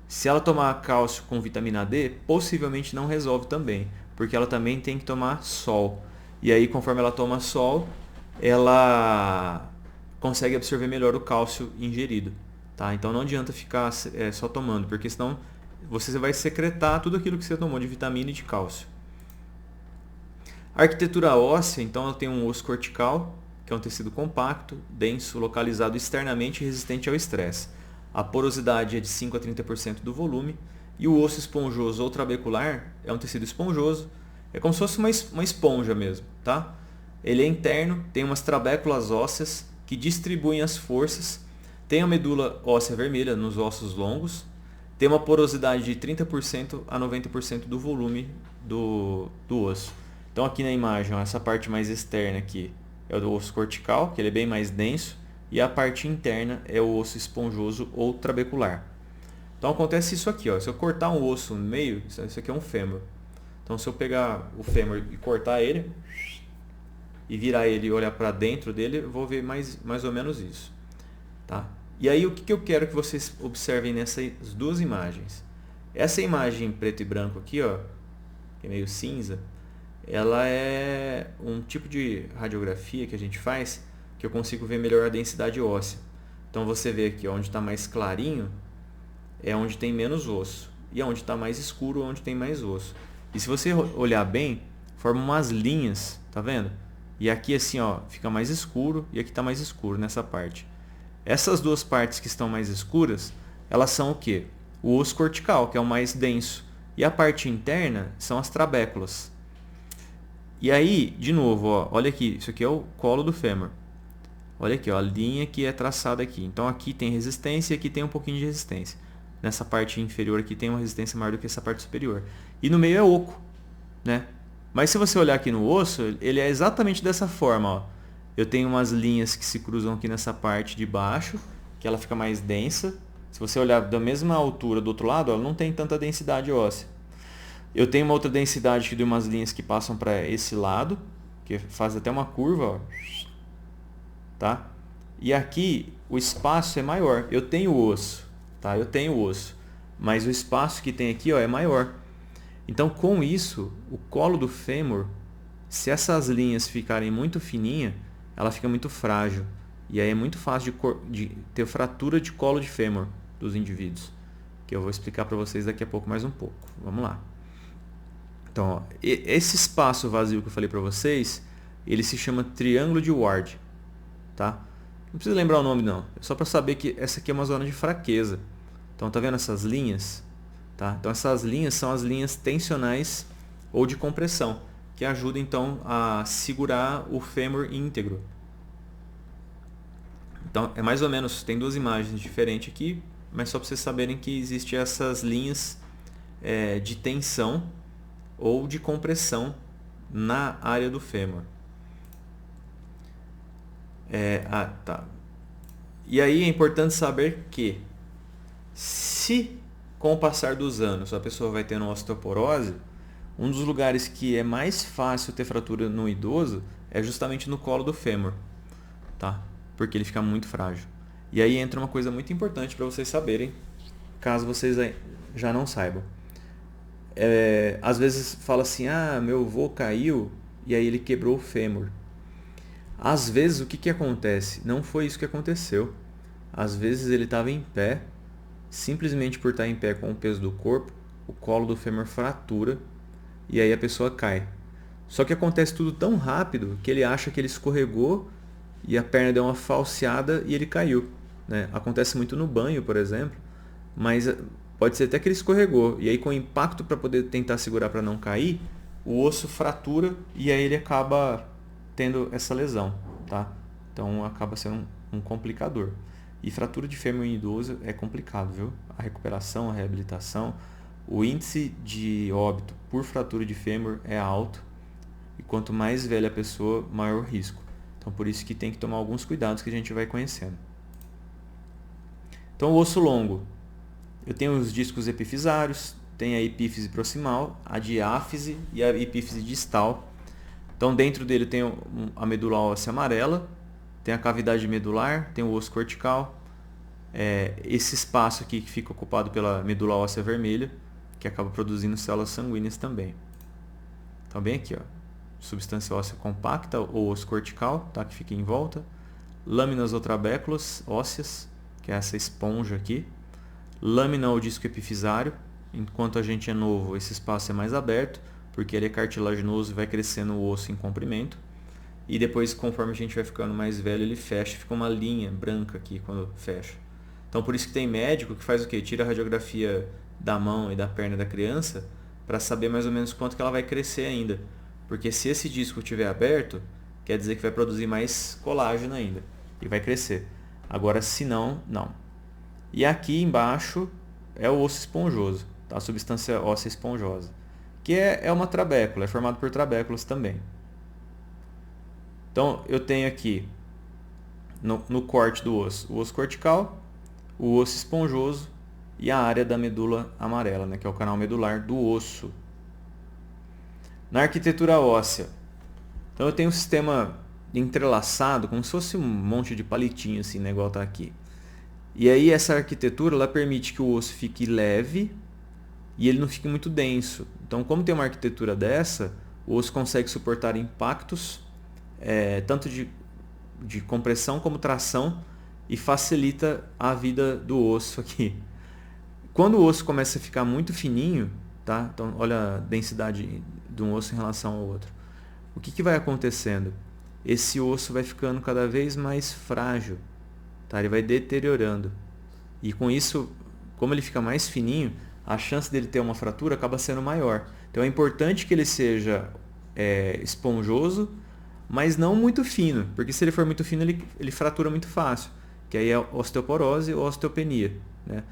Se ela tomar cálcio com vitamina D, possivelmente não resolve também, porque ela também tem que tomar sol. E aí, conforme ela toma sol, ela consegue absorver melhor o cálcio ingerido. Tá? Então não adianta ficar só tomando, porque senão você vai secretar tudo aquilo que você tomou de vitamina e de cálcio. A arquitetura óssea, então, ela tem um osso cortical, que é um tecido compacto, denso, localizado externamente e resistente ao estresse. A porosidade é de 5 a 30% do volume. E o osso esponjoso ou trabecular é um tecido esponjoso. É como se fosse uma esponja mesmo. Tá? Ele é interno, tem umas trabéculas ósseas que distribuem as forças. Tem a medula óssea vermelha nos ossos longos. Tem uma porosidade de 30% a 90% do volume do osso. Então aqui na imagem, ó, essa parte mais externa aqui é o osso cortical, que ele é bem mais denso. E a parte interna é o osso esponjoso ou trabecular. Então acontece isso aqui, ó. Se eu cortar um osso no meio, isso aqui é um fêmur. Então se eu pegar o fêmur e cortar ele, e virar ele e olhar para dentro dele, eu vou ver mais ou menos isso. Tá? E aí o que eu quero que vocês observem nessas duas imagens? Essa imagem preto e branco aqui, ó, que é meio cinza, ela é um tipo de radiografia que a gente faz que eu consigo ver melhor a densidade óssea. Então você vê aqui, onde está mais clarinho é onde tem menos osso. E onde está mais escuro é onde tem mais osso. E se você olhar bem, forma umas linhas, tá vendo? E aqui assim, ó, fica mais escuro e aqui está mais escuro nessa parte. Essas duas partes que estão mais escuras, elas são o quê? O osso cortical, que é o mais denso. E a parte interna são as trabéculas. E aí, de novo, ó, olha aqui, isso aqui é o colo do fêmur. Olha aqui, ó, a linha que é traçada aqui. Então aqui tem resistência e aqui tem um pouquinho de resistência. Nessa parte inferior aqui tem uma resistência maior do que essa parte superior. E no meio é oco, né? Mas se você olhar aqui no osso, ele é exatamente dessa forma, ó. Eu tenho umas linhas que se cruzam aqui nessa parte de baixo, que ela fica mais densa. Se você olhar da mesma altura do outro lado, ela não tem tanta densidade óssea. Eu tenho uma outra densidade que de umas linhas que passam para esse lado, que faz até uma curva, ó. Tá? E aqui o espaço é maior. Eu tenho osso, tá? Eu tenho osso, mas o espaço que tem aqui, ó, é maior. Então, com isso, o colo do fêmur, se essas linhas ficarem muito fininhas, ela fica muito frágil. E aí é muito fácil de ter fratura de colo de fêmur dos indivíduos, que eu vou explicar para vocês daqui a pouco mais um pouco. Vamos lá. Então, ó, esse espaço vazio que eu falei para vocês, ele se chama triângulo de Ward. Tá? Não precisa lembrar o nome não, é só para saber que essa aqui é uma zona de fraqueza. Então tá vendo essas linhas? Tá? Então essas linhas são as linhas tensionais ou de compressão, que ajudam então a segurar o fêmur íntegro. Então é mais ou menos, tem duas imagens diferentes aqui, mas só para vocês saberem que existem essas linhas de tensão ou de compressão na área do fêmur. Tá. E aí é importante saber que se com o passar dos anos a pessoa vai tendo osteoporose, um dos lugares que é mais fácil ter fratura no idoso é justamente no colo do fêmur, tá? Porque ele fica muito frágil. E aí entra uma coisa muito importante para vocês saberem, caso vocês já não saibam. Às vezes fala assim, meu avô caiu e aí ele quebrou o fêmur. Às vezes o que acontece? Não foi isso que aconteceu. Às vezes ele estava em pé, simplesmente por estar em pé com o peso do corpo, o colo do fêmur fratura e aí a pessoa cai. Só que acontece tudo tão rápido que ele acha que ele escorregou e a perna deu uma falseada e ele caiu, né? Acontece muito no banho, por exemplo, mas pode ser até que ele escorregou e aí com o impacto para poder tentar segurar para não cair, o osso fratura e aí ele acaba tendo essa lesão, tá? Então acaba sendo um complicador. E fratura de fêmur em idoso é complicado, viu? A recuperação, a reabilitação, o índice de óbito por fratura de fêmur é alto e quanto mais velha a pessoa, maior o risco. Então por isso que tem que tomar alguns cuidados que a gente vai conhecendo. Então o osso longo, eu tenho os discos epifisários, tem a epífise proximal, a diáfise e a epífise distal. Então dentro dele tem a medula óssea amarela, tem a cavidade medular, tem o osso cortical, esse espaço aqui que fica ocupado pela medula óssea vermelha, que acaba produzindo células sanguíneas também. Então bem aqui, ó, substância óssea compacta ou osso cortical, tá, que fica em volta, lâminas ou trabéculas ósseas, que é essa esponja aqui, lâmina ou disco epifisário, enquanto a gente é novo, esse espaço é mais aberto, porque ele é cartilaginoso e vai crescendo o osso em comprimento. E depois, conforme a gente vai ficando mais velho, ele fecha, fica uma linha branca aqui quando fecha. Então por isso que tem médico que faz o quê? Tira a radiografia da mão e da perna da criança para saber mais ou menos quanto que ela vai crescer ainda. Porque se esse disco estiver aberto, quer dizer que vai produzir mais colágeno ainda e vai crescer. Agora se não, não. E aqui embaixo é o osso esponjoso, tá? A substância óssea esponjosa, que é uma trabécula, é formado por trabéculas também. Então eu tenho aqui no corte do osso, o osso cortical, o osso esponjoso e a área da medula amarela, né, que é o canal medular do osso. Na arquitetura óssea, então eu tenho um sistema entrelaçado, como se fosse um monte de palitinho assim, né, igual tá aqui. E aí essa arquitetura ela permite que o osso fique leve e ele não fique muito denso. Então, como tem uma arquitetura dessa, o osso consegue suportar impactos tanto de compressão como tração e facilita a vida do osso aqui. Quando o osso começa a ficar muito fininho, tá? Então olha a densidade de um osso em relação ao outro. O que vai acontecendo? Esse osso vai ficando cada vez mais frágil, tá? Ele vai deteriorando. E com isso, como ele fica mais fininho, a chance dele ter uma fratura acaba sendo maior. Então é importante que ele seja esponjoso, mas não muito fino, porque se ele for muito fino, ele fratura muito fácil, que aí é osteoporose ou osteopenia, né?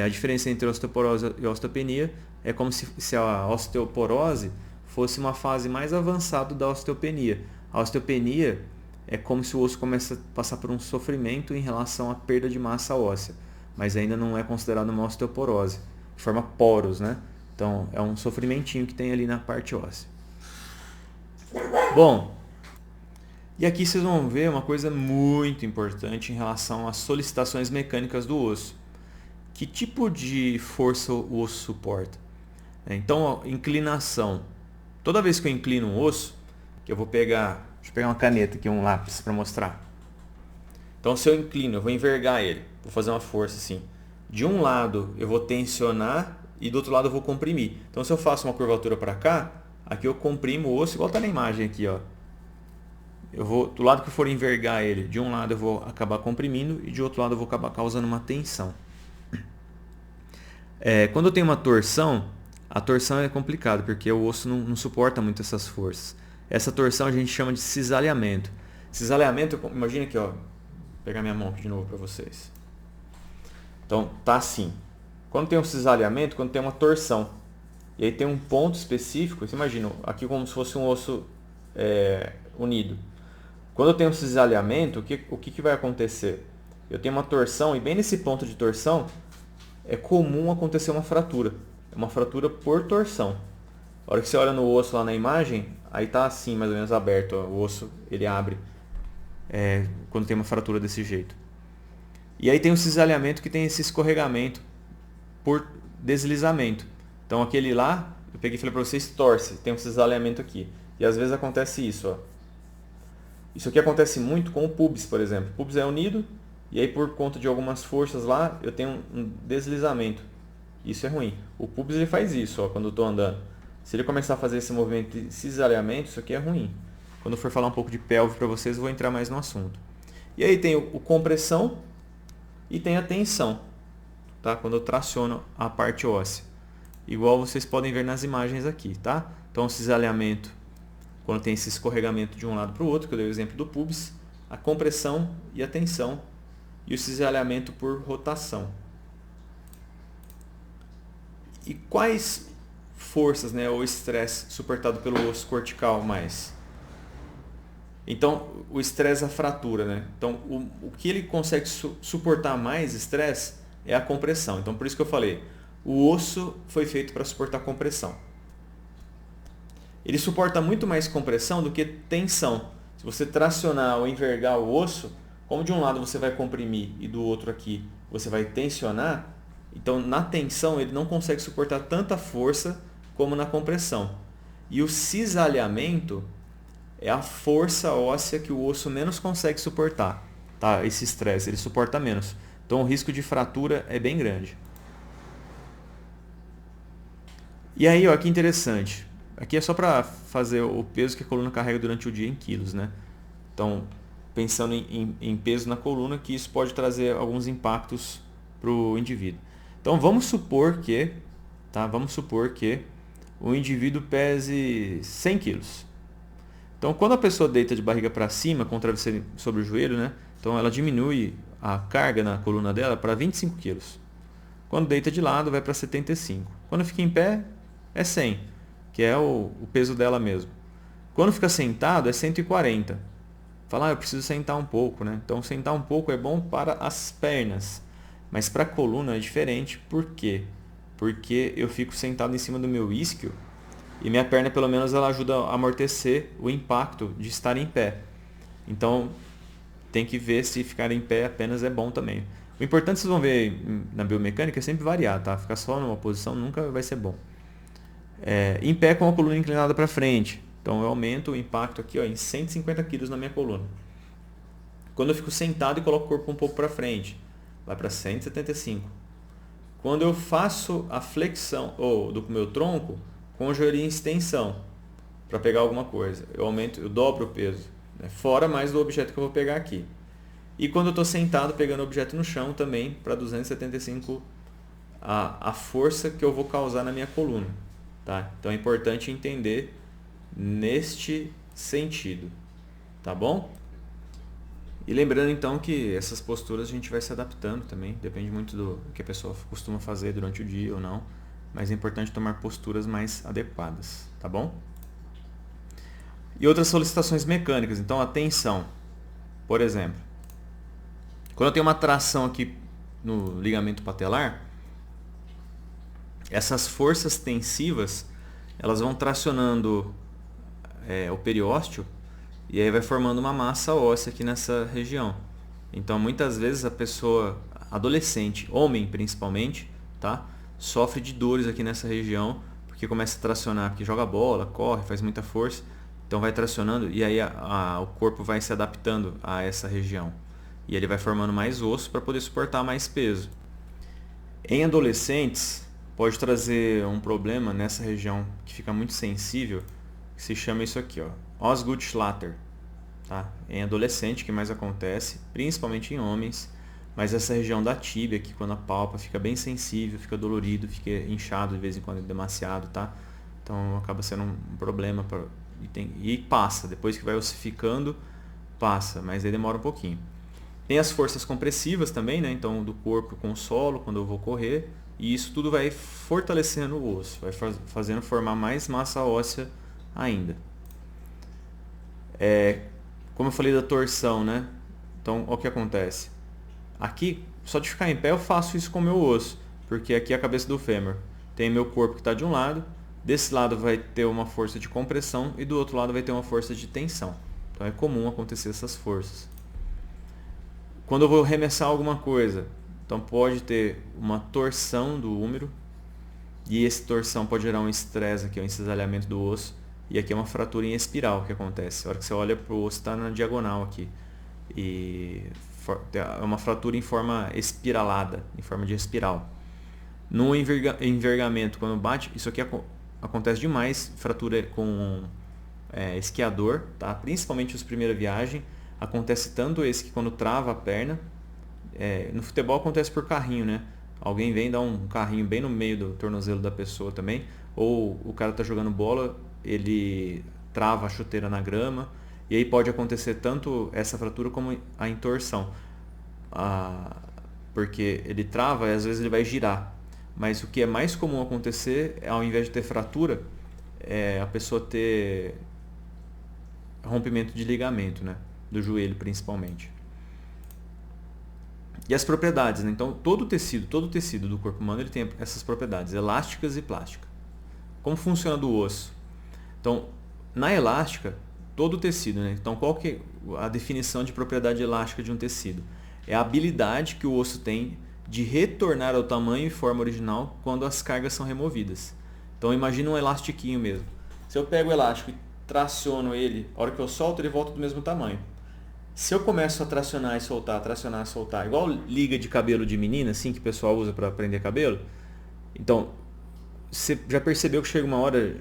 A diferença entre osteoporose e osteopenia é como se a osteoporose fosse uma fase mais avançada da osteopenia. A osteopenia é como se o osso começa a passar por um sofrimento em relação à perda de massa óssea, mas ainda não é considerado uma osteoporose, forma poros, né? Então é um sofrimentinho que tem ali na parte óssea. Bom, e aqui vocês vão ver uma coisa muito importante em relação às solicitações mecânicas do osso. Que tipo de força o osso suporta? Então, inclinação. Toda vez que eu inclino um osso, que eu vou pegar, deixa eu pegar uma caneta aqui, um lápis para mostrar. Então, se eu inclino, eu vou envergar ele, vou fazer uma força assim. De um lado eu vou tensionar e do outro lado eu vou comprimir. Então, se eu faço uma curvatura para cá, aqui eu comprimo o osso, igual está na imagem aqui, ó. Eu vou, do lado que eu for envergar ele, de um lado eu vou acabar comprimindo e de outro lado eu vou acabar causando uma tensão. Quando eu tenho uma torção, a torção é complicada porque o osso não suporta muito essas forças. Essa torção a gente chama de cisalhamento. Cisalhamento, imagina aqui, ó, vou pegar minha mão aqui de novo para vocês. Então, tá assim. Quando tem um cisalhamento, quando tem uma torção, e aí tem um ponto específico, você imagina, aqui como se fosse um osso unido. Quando eu tenho um cisalhamento, o que vai acontecer? Eu tenho uma torção e bem nesse ponto de torção é comum acontecer uma fratura. É uma fratura por torção. A hora que você olha no osso lá na imagem, aí tá assim, mais ou menos aberto. Ó, o osso ele abre quando tem uma fratura desse jeito. E aí tem o cisalhamento que tem esse escorregamento por deslizamento. Então aquele lá, eu peguei e falei para vocês, torce, tem um cisalhamento aqui. E às vezes acontece isso, ó. Isso aqui acontece muito com o pubis, por exemplo. O pubis é unido e aí por conta de algumas forças lá, eu tenho um deslizamento. Isso é ruim. O pubis ele faz isso, ó, quando eu estou andando. Se ele começar a fazer esse movimento de cisalhamento, isso aqui é ruim. Quando eu for falar um pouco de pelve para vocês, eu vou entrar mais no assunto. E aí tem o compressão e tem a tensão, tá? Quando eu traciono a parte óssea. Igual vocês podem ver nas imagens aqui, tá? Então o cisalhamento, quando tem esse escorregamento de um lado para o outro, que eu dei o exemplo do pubis, a compressão e a tensão, e o cisalhamento por rotação. E quais forças, né, ou estresse suportado pelo osso cortical mais? Então, o estresse a fratura, né? Então, o que ele consegue suportar mais estresse é a compressão. Então, por isso que eu falei, o osso foi feito para suportar compressão. Ele suporta muito mais compressão do que tensão. Se você tracionar ou envergar o osso, como de um lado você vai comprimir e do outro aqui você vai tensionar, então na tensão ele não consegue suportar tanta força como na compressão. E o cisalhamento é a força óssea que o osso menos consegue suportar, tá? Esse estresse, ele suporta menos. Então o risco de fratura é bem grande. E aí, ó, que interessante. Aqui é só para fazer o peso que a coluna carrega durante o dia em quilos, né? Então, pensando em peso na coluna, que isso pode trazer alguns impactos para o indivíduo. Então, vamos supor que o indivíduo pese 100 quilos. Então, quando a pessoa deita de barriga para cima, com o travesseiro sobre o joelho, né? Então, ela diminui a carga na coluna dela para 25 quilos. Quando deita de lado, vai para 75. Quando fica em pé, é 100, que é o peso dela mesmo. Quando fica sentado, é 140. Fala, eu preciso sentar um pouco, né? Então, sentar um pouco é bom para as pernas. Mas para a coluna é diferente. Por quê? Porque eu fico sentado em cima do meu isquio e minha perna, pelo menos, ela ajuda a amortecer o impacto de estar em pé. Então, tem que ver se ficar em pé apenas é bom também. O importante, vocês vão ver na biomecânica, é sempre variar, tá? Ficar só numa posição nunca vai ser bom. Em pé com a coluna inclinada para frente. Então, eu aumento o impacto aqui, ó, em 150 kg na minha coluna. Quando eu fico sentado e coloco o corpo um pouco para frente, vai para 175. Quando eu faço a flexão do meu tronco com o joelho em extensão para pegar alguma coisa, eu dobro o peso, né? Fora mais do objeto que eu vou pegar aqui. E quando eu estou sentado pegando o objeto no chão também para 275 a força que eu vou causar na minha coluna. Tá? Então é importante entender neste sentido. Tá bom? E lembrando então que essas posturas a gente vai se adaptando também, depende muito do que a pessoa costuma fazer durante o dia ou não, mas é importante tomar posturas mais adequadas, tá bom? E outras solicitações mecânicas, então a tensão, por exemplo, quando eu tenho uma tração aqui no ligamento patelar, essas forças tensivas, elas vão tracionando o periósteo e aí vai formando uma massa óssea aqui nessa região. Então, muitas vezes a pessoa, adolescente, homem principalmente, tá? Sofre de dores aqui nessa região, porque começa a tracionar, porque joga bola, corre, faz muita força, então vai tracionando e aí o corpo vai se adaptando a essa região. E ele vai formando mais osso para poder suportar mais peso. Em adolescentes, pode trazer um problema nessa região que fica muito sensível, que se chama isso aqui, ó, Osgood-Schlatter. Tá? Em adolescente que mais acontece, principalmente em homens, mas essa região da tíbia, que quando apalpa fica bem sensível, fica dolorido, fica inchado de vez em quando demasiado, tá? Então acaba sendo um problema e passa, depois que vai ossificando, passa, mas aí demora um pouquinho. Tem as forças compressivas também, né? Então do corpo com o solo, quando eu vou correr, e isso tudo vai fortalecendo o osso, vai fazendo formar mais massa óssea ainda. Como eu falei da torção, né? Então, o que acontece? Aqui, só de ficar em pé, eu faço isso com o meu osso, porque aqui é a cabeça do fêmur. Tem meu corpo que está de um lado, desse lado vai ter uma força de compressão e do outro lado vai ter uma força de tensão. Então, é comum acontecer essas forças. Quando eu vou arremessar alguma coisa, então pode ter uma torção do húmero, e essa torção pode gerar um estresse aqui, um encisalhamento do osso, e aqui é uma fratura em espiral que acontece. A hora que você olha para o osso, está na diagonal aqui. E é uma fratura em forma espiralada, em forma de espiral. No envergamento, quando bate, isso aqui acontece demais, fratura com esquiador, tá? Principalmente os primeiras viagens. Acontece tanto esse que quando trava a perna. No futebol acontece por carrinho, né? Alguém vem dar um carrinho bem no meio do tornozelo da pessoa também. Ou o cara tá jogando bola, ele trava a chuteira na grama. E aí pode acontecer tanto essa fratura como a intorsão. Porque ele trava e às vezes ele vai girar. Mas o que é mais comum acontecer, ao invés de ter fratura, é a pessoa ter rompimento de ligamento, né? Do joelho principalmente. E as propriedades, né? Então todo tecido do corpo humano ele tem essas propriedades elásticas e plásticas. Como funciona do osso? Então, na elástica, todo o tecido, né? Então qual que é a definição de propriedade elástica de um tecido? É a habilidade que o osso tem de retornar ao tamanho e forma original quando as cargas são removidas. Então imagina um elastiquinho mesmo. Se eu pego o elástico e traciono ele, a hora que eu solto ele volta do mesmo tamanho. Se eu começo a tracionar e soltar, igual liga de cabelo de menina, assim, que o pessoal usa para prender cabelo, então, você já percebeu que chega uma hora,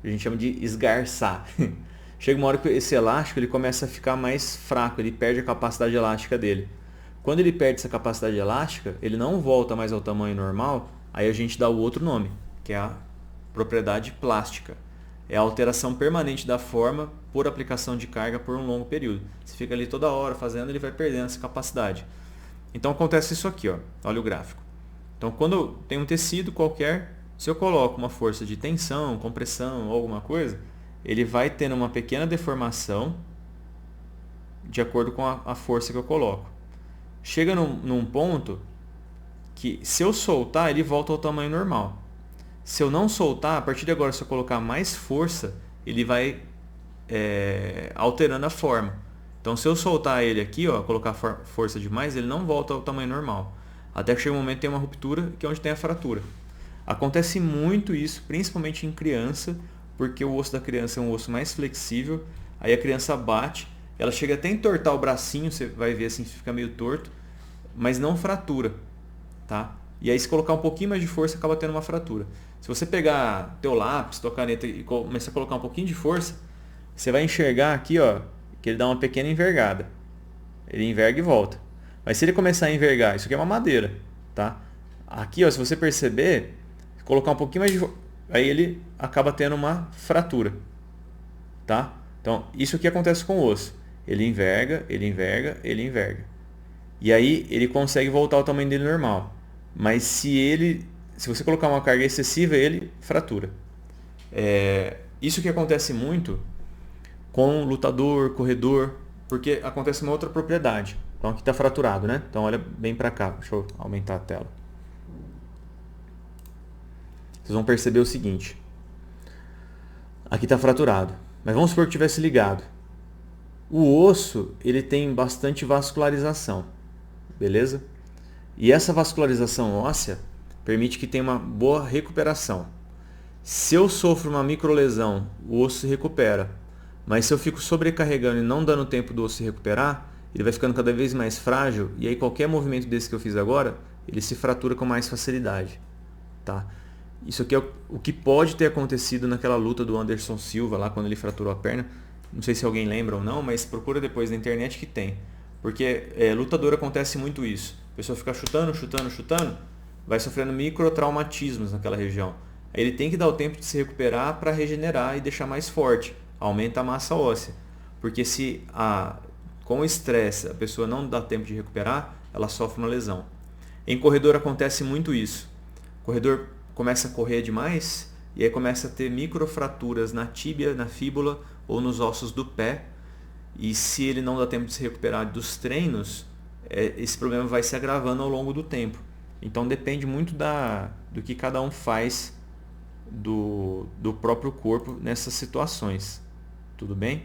a gente chama de esgarçar. Chega uma hora que esse elástico ele começa a ficar mais fraco, ele perde a capacidade elástica dele. Quando ele perde essa capacidade elástica, ele não volta mais ao tamanho normal, aí a gente dá o outro nome, que é a propriedade plástica. É a alteração permanente da forma por aplicação de carga por um longo período. Você fica ali toda hora fazendo, ele vai perdendo essa capacidade. Então acontece isso aqui, ó. Olha o gráfico. Então quando tem um tecido qualquer, se eu coloco uma força de tensão, compressão ou alguma coisa, ele vai tendo uma pequena deformação de acordo com a força que eu coloco. Chega num ponto que se eu soltar, ele volta ao tamanho normal. Se eu não soltar, a partir de agora, se eu colocar mais força, ele vai alterando a forma. Então, se eu soltar ele aqui, ó, colocar força demais, ele não volta ao tamanho normal. Até que chega um momento que tem uma ruptura, que é onde tem a fratura. Acontece muito isso, principalmente em criança, porque o osso da criança é um osso mais flexível, aí a criança bate ela chega até a entortar o bracinho, você vai ver assim, fica meio torto, mas não fratura, tá? E aí se colocar um pouquinho mais de força, acaba tendo uma fratura. Se você pegar teu lápis, tua caneta e começar a colocar um pouquinho de força, você vai enxergar aqui, ó, que ele dá uma pequena envergada. Ele enverga e volta. Mas se ele começar a envergar, isso aqui é uma madeira, tá? Aqui, ó, se você perceber, colocar um pouquinho mais de força, aí ele acaba tendo uma fratura, tá? Então, isso que acontece com o osso. Ele enverga, ele enverga, ele enverga. E aí ele consegue voltar ao tamanho dele normal. Mas se você colocar uma carga excessiva, ele fratura. Isso que acontece muito com lutador, corredor, porque acontece uma outra propriedade. Então aqui está fraturado, né? Então olha bem para cá. Deixa eu aumentar a tela. Vocês vão perceber o seguinte. Aqui está fraturado. Mas vamos supor que tivesse ligado. O osso ele tem bastante vascularização, beleza? E essa vascularização óssea permite que tenha uma boa recuperação. Se eu sofro uma microlesão, o osso se recupera. Mas se eu fico sobrecarregando e não dando tempo do osso se recuperar, ele vai ficando cada vez mais frágil e aí qualquer movimento desse que eu fiz agora, ele se fratura com mais facilidade, tá? Isso aqui é o que pode ter acontecido naquela luta do Anderson Silva lá quando ele fraturou a perna. Não sei se alguém lembra ou não, mas procura depois na internet que tem. Porque lutador acontece muito isso. A pessoa fica chutando, chutando, chutando, vai sofrendo microtraumatismos naquela região. Aí ele tem que dar o tempo de se recuperar para regenerar e deixar mais forte. Aumenta a massa óssea. Porque se com o estresse a pessoa não dá tempo de recuperar, ela sofre uma lesão. Em corredor acontece muito isso. O corredor começa a correr demais e aí começa a ter microfraturas na tíbia, na fíbula ou nos ossos do pé. E se ele não dá tempo de se recuperar dos treinos, esse problema vai se agravando ao longo do tempo. Então depende muito do que cada um faz do próprio corpo nessas situações. Tudo bem?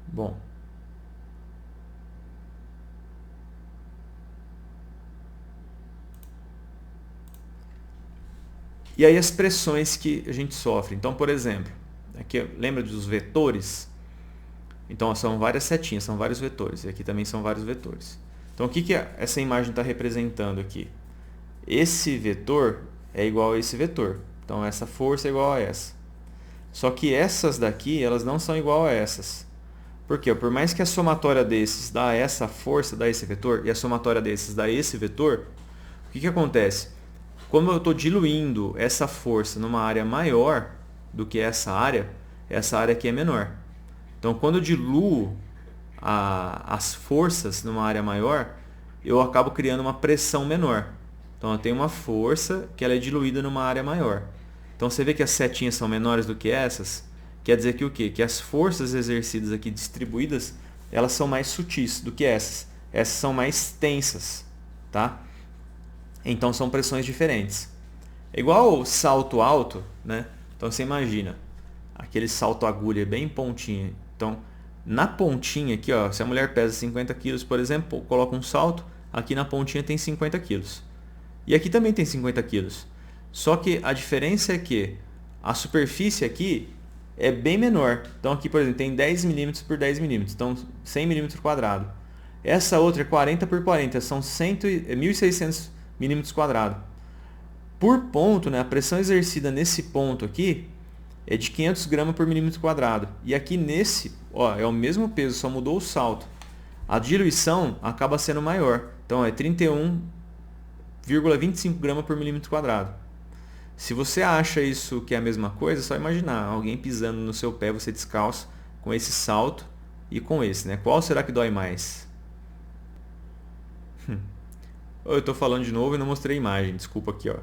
Bom. E aí as pressões que a gente sofre. Então, por exemplo, aqui lembra dos vetores? Então são várias setinhas, são vários vetores. E aqui também são vários vetores. Então o que essa imagem está representando aqui? Esse vetor é igual a esse vetor. Então essa força é igual a essa. Só que essas daqui, elas não são igual a essas. Por quê? Por mais que a somatória desses dá essa força, dá esse vetor, e a somatória desses dá esse vetor, o que acontece? Como eu estou diluindo essa força numa área maior do que essa área aqui é menor. Então, quando eu diluo as forças numa área maior, eu acabo criando uma pressão menor. Então, eu tenho uma força que ela é diluída numa área maior. Então, você vê que as setinhas são menores do que essas. Quer dizer que o quê? Que as forças exercidas aqui distribuídas, elas são mais sutis do que essas. Essas são mais tensas, tá? Então, são pressões diferentes. É igual o salto alto, né? Então, você imagina aquele salto agulha bem pontinha. Então, na pontinha aqui, ó, se a mulher pesa 50 quilos, por exemplo, coloca um salto, aqui na pontinha tem 50 quilos. E aqui também tem 50 quilos. Só que a diferença é que a superfície aqui é bem menor. Então aqui, por exemplo, tem 10 milímetros por 10 milímetros, então 100 milímetros quadrados. Essa outra é 40 por 40, são 1.600 milímetros quadrados. Por ponto, né, a pressão exercida nesse ponto aqui é de 500 gramas por milímetro quadrado. E aqui nesse, ó, é o mesmo peso, só mudou o salto. A diluição acaba sendo maior. Então é 31,25 gramas por milímetro quadrado. Se você acha isso que é a mesma coisa, é só imaginar alguém pisando no seu pé, você descalço, com esse salto e com esse, né? Qual será que dói mais? Eu estou falando de novo e não mostrei a imagem, desculpa aqui, ó.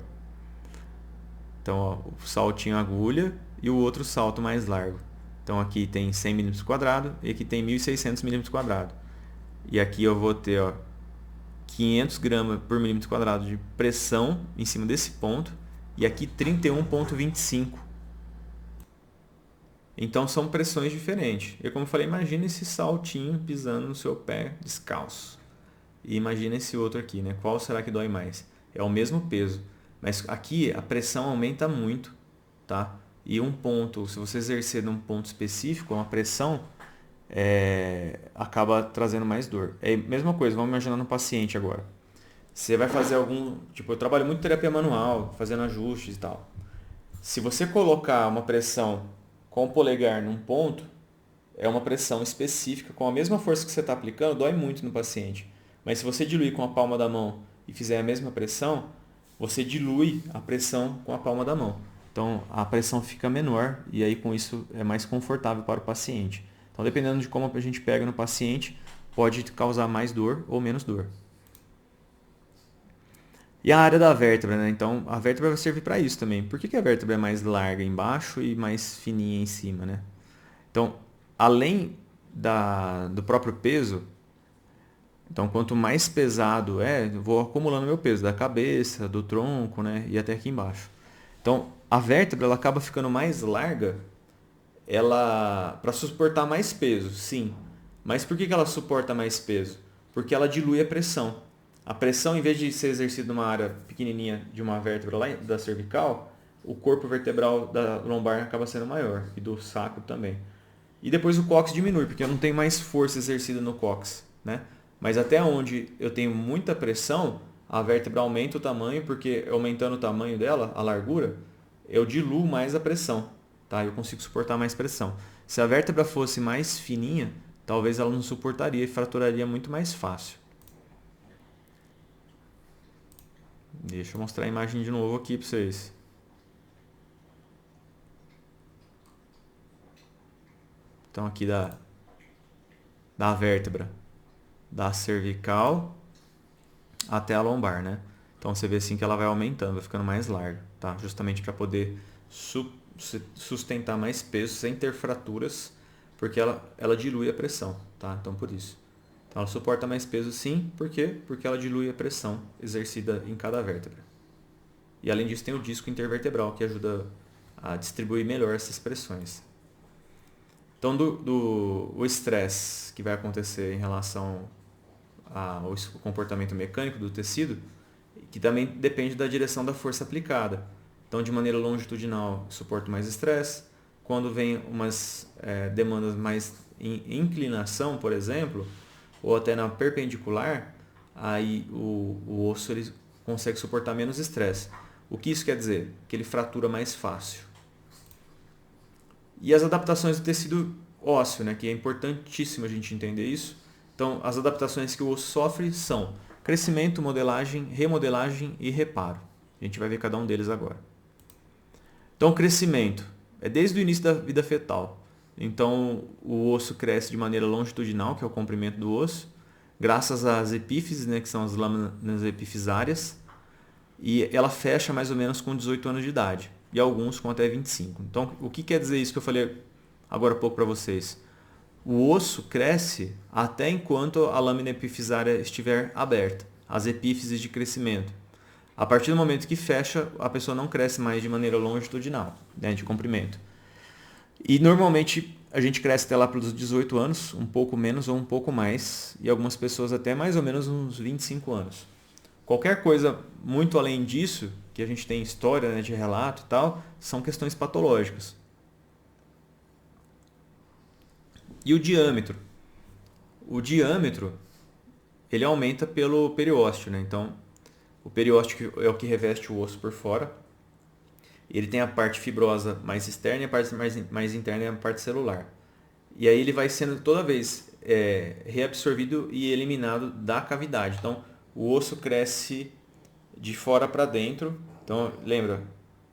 Então, ó, o saltinho agulha e o outro salto mais largo. Então aqui tem 100 milímetros quadrados e aqui tem 1.600 milímetros quadrados. E aqui eu vou ter, ó, 500 gramas por milímetro quadrado de pressão em cima desse ponto. E aqui 31,25. Então são pressões diferentes. E como eu falei, imagina esse saltinho pisando no seu pé descalço. E imagina esse outro aqui, né? Qual será que dói mais? É o mesmo peso. Mas aqui a pressão aumenta muito, tá? E um ponto, se você exercer num ponto específico, uma pressão, acaba trazendo mais dor. É a mesma coisa, vamos imaginar no paciente agora. Você vai fazer algum. Tipo, eu trabalho muito terapia manual, fazendo ajustes e tal. Se você colocar uma pressão com o polegar num ponto, é uma pressão específica, com a mesma força que você está aplicando, dói muito no paciente. Mas se você diluir com a palma da mão e fizer a mesma pressão, você dilui a pressão com a palma da mão. Então a pressão fica menor e aí com isso é mais confortável para o paciente. Então dependendo de como a gente pega no paciente, pode causar mais dor ou menos dor. E a área da vértebra, né? Então a vértebra vai servir para isso também. Por que a vértebra é mais larga embaixo e mais fininha em cima, né? Então, além do próprio peso, então quanto mais pesado eu vou acumulando meu peso da cabeça, do tronco, né, e até aqui embaixo. Então, a vértebra ela acaba ficando mais larga, ela para suportar mais peso, sim. Mas por que ela suporta mais peso? Porque ela dilui a pressão. A pressão, em vez de ser exercida numa área pequenininha de uma vértebra lá da cervical, o corpo vertebral da lombar acaba sendo maior e do sacro também. E depois o cóccix diminui, porque eu não tenho mais força exercida no cóccix, né? Mas até onde eu tenho muita pressão, a vértebra aumenta o tamanho, porque aumentando o tamanho dela, a largura, eu diluo mais a pressão, tá? Eu consigo suportar mais pressão. Se a vértebra fosse mais fininha, talvez ela não suportaria e fraturaria muito mais fácil. Deixa eu mostrar a imagem de novo aqui para vocês. Então aqui da vértebra da cervical até a lombar, né? Então você vê assim que ela vai aumentando, vai ficando mais larga, tá? Justamente para poder sustentar mais peso sem ter fraturas, porque ela dilui a pressão, tá? Então por isso. Então ela suporta mais peso sim, por quê? Porque ela dilui a pressão exercida em cada vértebra. E além disso tem o disco intervertebral que ajuda a distribuir melhor essas pressões. Então o estresse que vai acontecer em relação ao comportamento mecânico do tecido, que também depende da direção da força aplicada. Então, de maneira longitudinal, suporto mais estresse. Quando vem umas demandas mais em inclinação, por exemplo, ou até na perpendicular, aí o osso ele consegue suportar menos estresse. O que isso quer dizer? Que ele fratura mais fácil. E as adaptações do tecido ósseo, né, que é importantíssimo a gente entender isso. Então, as adaptações que o osso sofre são crescimento, modelagem, remodelagem e reparo. A gente vai ver cada um deles agora. Então, o crescimento é desde o início da vida fetal. Então, o osso cresce de maneira longitudinal, que é o comprimento do osso, graças às epífises, né, que são as lâminas epifisárias, e ela fecha mais ou menos com 18 anos de idade, e alguns com até 25. Então, o que quer dizer isso que eu falei agora há pouco para vocês? O osso cresce até enquanto a lâmina epifisária estiver aberta, as epífises de crescimento. A partir do momento que fecha, a pessoa não cresce mais de maneira longitudinal, né, de comprimento. E normalmente a gente cresce até lá pelos 18 anos, um pouco menos ou um pouco mais, e algumas pessoas até mais ou menos uns 25 anos. Qualquer coisa muito além disso, que a gente tem história, né, de relato e tal, são questões patológicas. E o diâmetro? O diâmetro, ele aumenta pelo periósteo, né? Então, o periósteo é o que reveste o osso por fora. Ele tem a parte fibrosa mais externa e a parte mais interna é a parte celular. E aí ele vai sendo toda vez reabsorvido e eliminado da cavidade. Então, o osso cresce de fora para dentro. Então, lembra?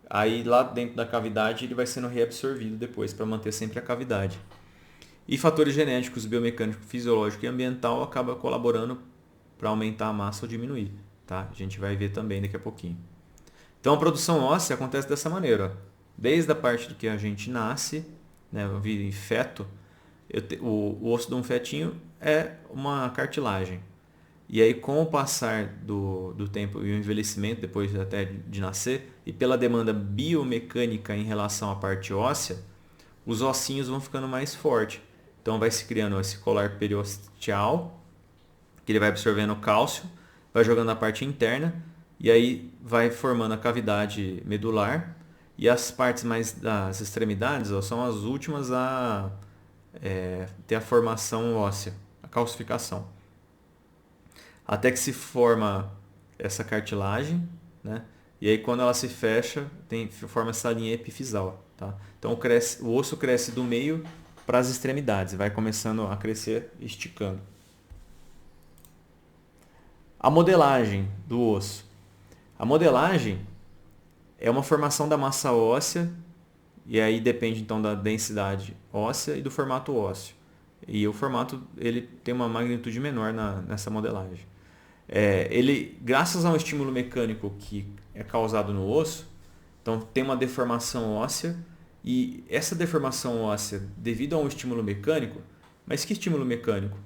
Aí lá dentro da cavidade ele vai sendo reabsorvido depois para manter sempre a cavidade. E fatores genéticos, biomecânico, fisiológico e ambiental acabam colaborando para aumentar a massa ou diminuir. Tá? A gente vai ver também daqui a pouquinho. Então a produção óssea acontece dessa maneira. Desde a parte do que a gente nasce, né, eu vi feto, o osso de um fetinho é uma cartilagem. E aí com o passar do tempo e o envelhecimento, depois até de nascer, e pela demanda biomecânica em relação à parte óssea, os ossinhos vão ficando mais fortes. Então vai se criando esse colar periosteal, que ele vai absorvendo cálcio, vai jogando na parte interna, e aí vai formando a cavidade medular, e as partes mais das extremidades são as últimas a ter a formação óssea, a calcificação. Até que se forma essa cartilagem, né? E aí quando ela se fecha, forma essa linha epifisal, tá? Então o osso cresce do meio para as extremidades, vai começando a crescer esticando. A modelagem do osso. A modelagem é uma formação da massa óssea, e aí depende então da densidade óssea e do formato ósseo. E o formato ele tem uma magnitude menor nessa modelagem. Ele, graças a um estímulo mecânico que é causado no osso, então tem uma deformação óssea, e essa deformação óssea, devido a um estímulo mecânico, mas que estímulo mecânico?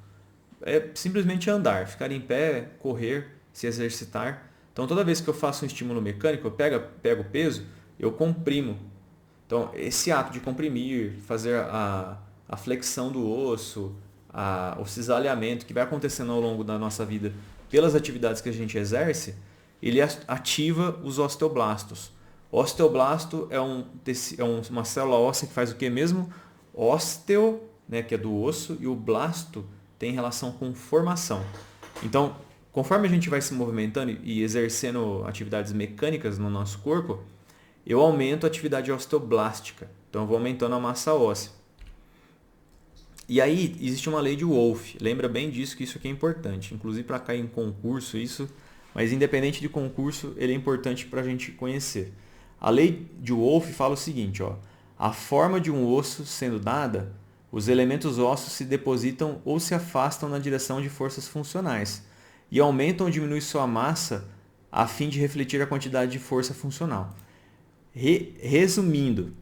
É simplesmente andar, ficar em pé, correr, se exercitar. Então toda vez que eu faço um estímulo mecânico, eu pego peso, eu comprimo. Então esse ato de comprimir, fazer a flexão do osso, o cisalhamento que vai acontecendo ao longo da nossa vida pelas atividades que a gente exerce, ele ativa os osteoblastos. O osteoblasto é uma célula óssea que faz o que mesmo? Ósteo, né, que é do osso, e o blasto tem relação com formação. Então, conforme a gente vai se movimentando e exercendo atividades mecânicas no nosso corpo, eu aumento a atividade osteoblástica. Então, eu vou aumentando a massa óssea. E aí, existe uma lei de Wolff. Lembra bem disso, que isso aqui é importante. Inclusive para cair em concurso, isso. Mas independente de concurso, ele é importante para a gente conhecer. A lei de Wolff fala o seguinte, ó. A forma de um osso sendo dada, os elementos ósseos se depositam ou se afastam na direção de forças funcionais e aumentam ou diminuem sua massa a fim de refletir a quantidade de força funcional. Resumindo,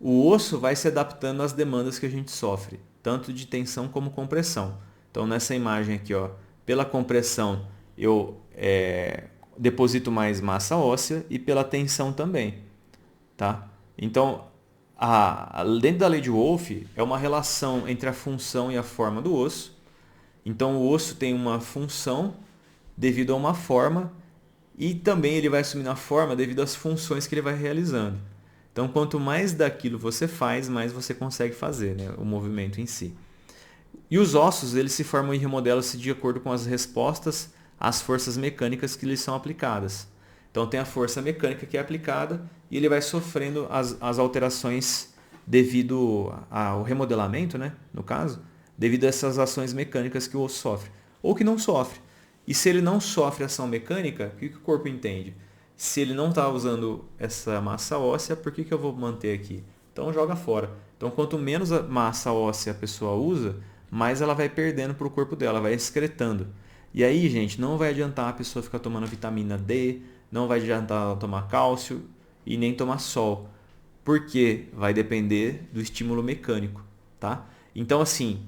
o osso vai se adaptando às demandas que a gente sofre, tanto de tensão como compressão. Então, nessa imagem aqui, ó, pela compressão, eu deposito mais massa óssea e pela tensão também. Tá? Então, dentro da lei de Wolff, é uma relação entre a função e a forma do osso. Então, o osso tem uma função devido a uma forma e também ele vai assumindo a forma devido às funções que ele vai realizando. Então, quanto mais daquilo você faz, mais você consegue fazer, né, o movimento em si. E os ossos, eles se formam e remodelam-se de acordo com as respostas às forças mecânicas que lhes são aplicadas. Então, tem a força mecânica que é aplicada e ele vai sofrendo as alterações devido ao remodelamento, né, no caso, devido a essas ações mecânicas que o osso sofre, ou que não sofre. E se ele não sofre ação mecânica, o que o corpo entende? Se ele não está usando essa massa óssea, por que eu vou manter aqui? Então joga fora. Então quanto menos a massa óssea a pessoa usa, mais ela vai perdendo para o corpo dela, vai excretando. E aí, gente, não vai adiantar a pessoa ficar tomando vitamina D, não vai adiantar ela tomar cálcio e nem tomar sol. Porque vai depender do estímulo mecânico, tá? Então assim,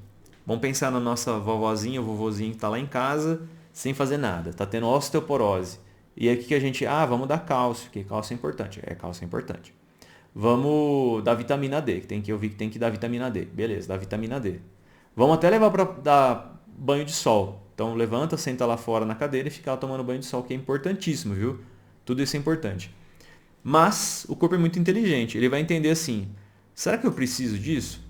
vamos pensar na nossa vovozinha, o vovozinho que está lá em casa, sem fazer nada, está tendo osteoporose. E aí o que a gente... vamos dar cálcio, porque cálcio é importante. Cálcio é importante. Vamos dar vitamina D, que eu vi que tem que dar vitamina D. Beleza, dá vitamina D. Vamos até levar para dar banho de sol. Então levanta, senta lá fora na cadeira e fica lá tomando banho de sol, que é importantíssimo, viu? Tudo isso é importante. Mas o corpo é muito inteligente. Ele vai entender assim, será que eu preciso disso?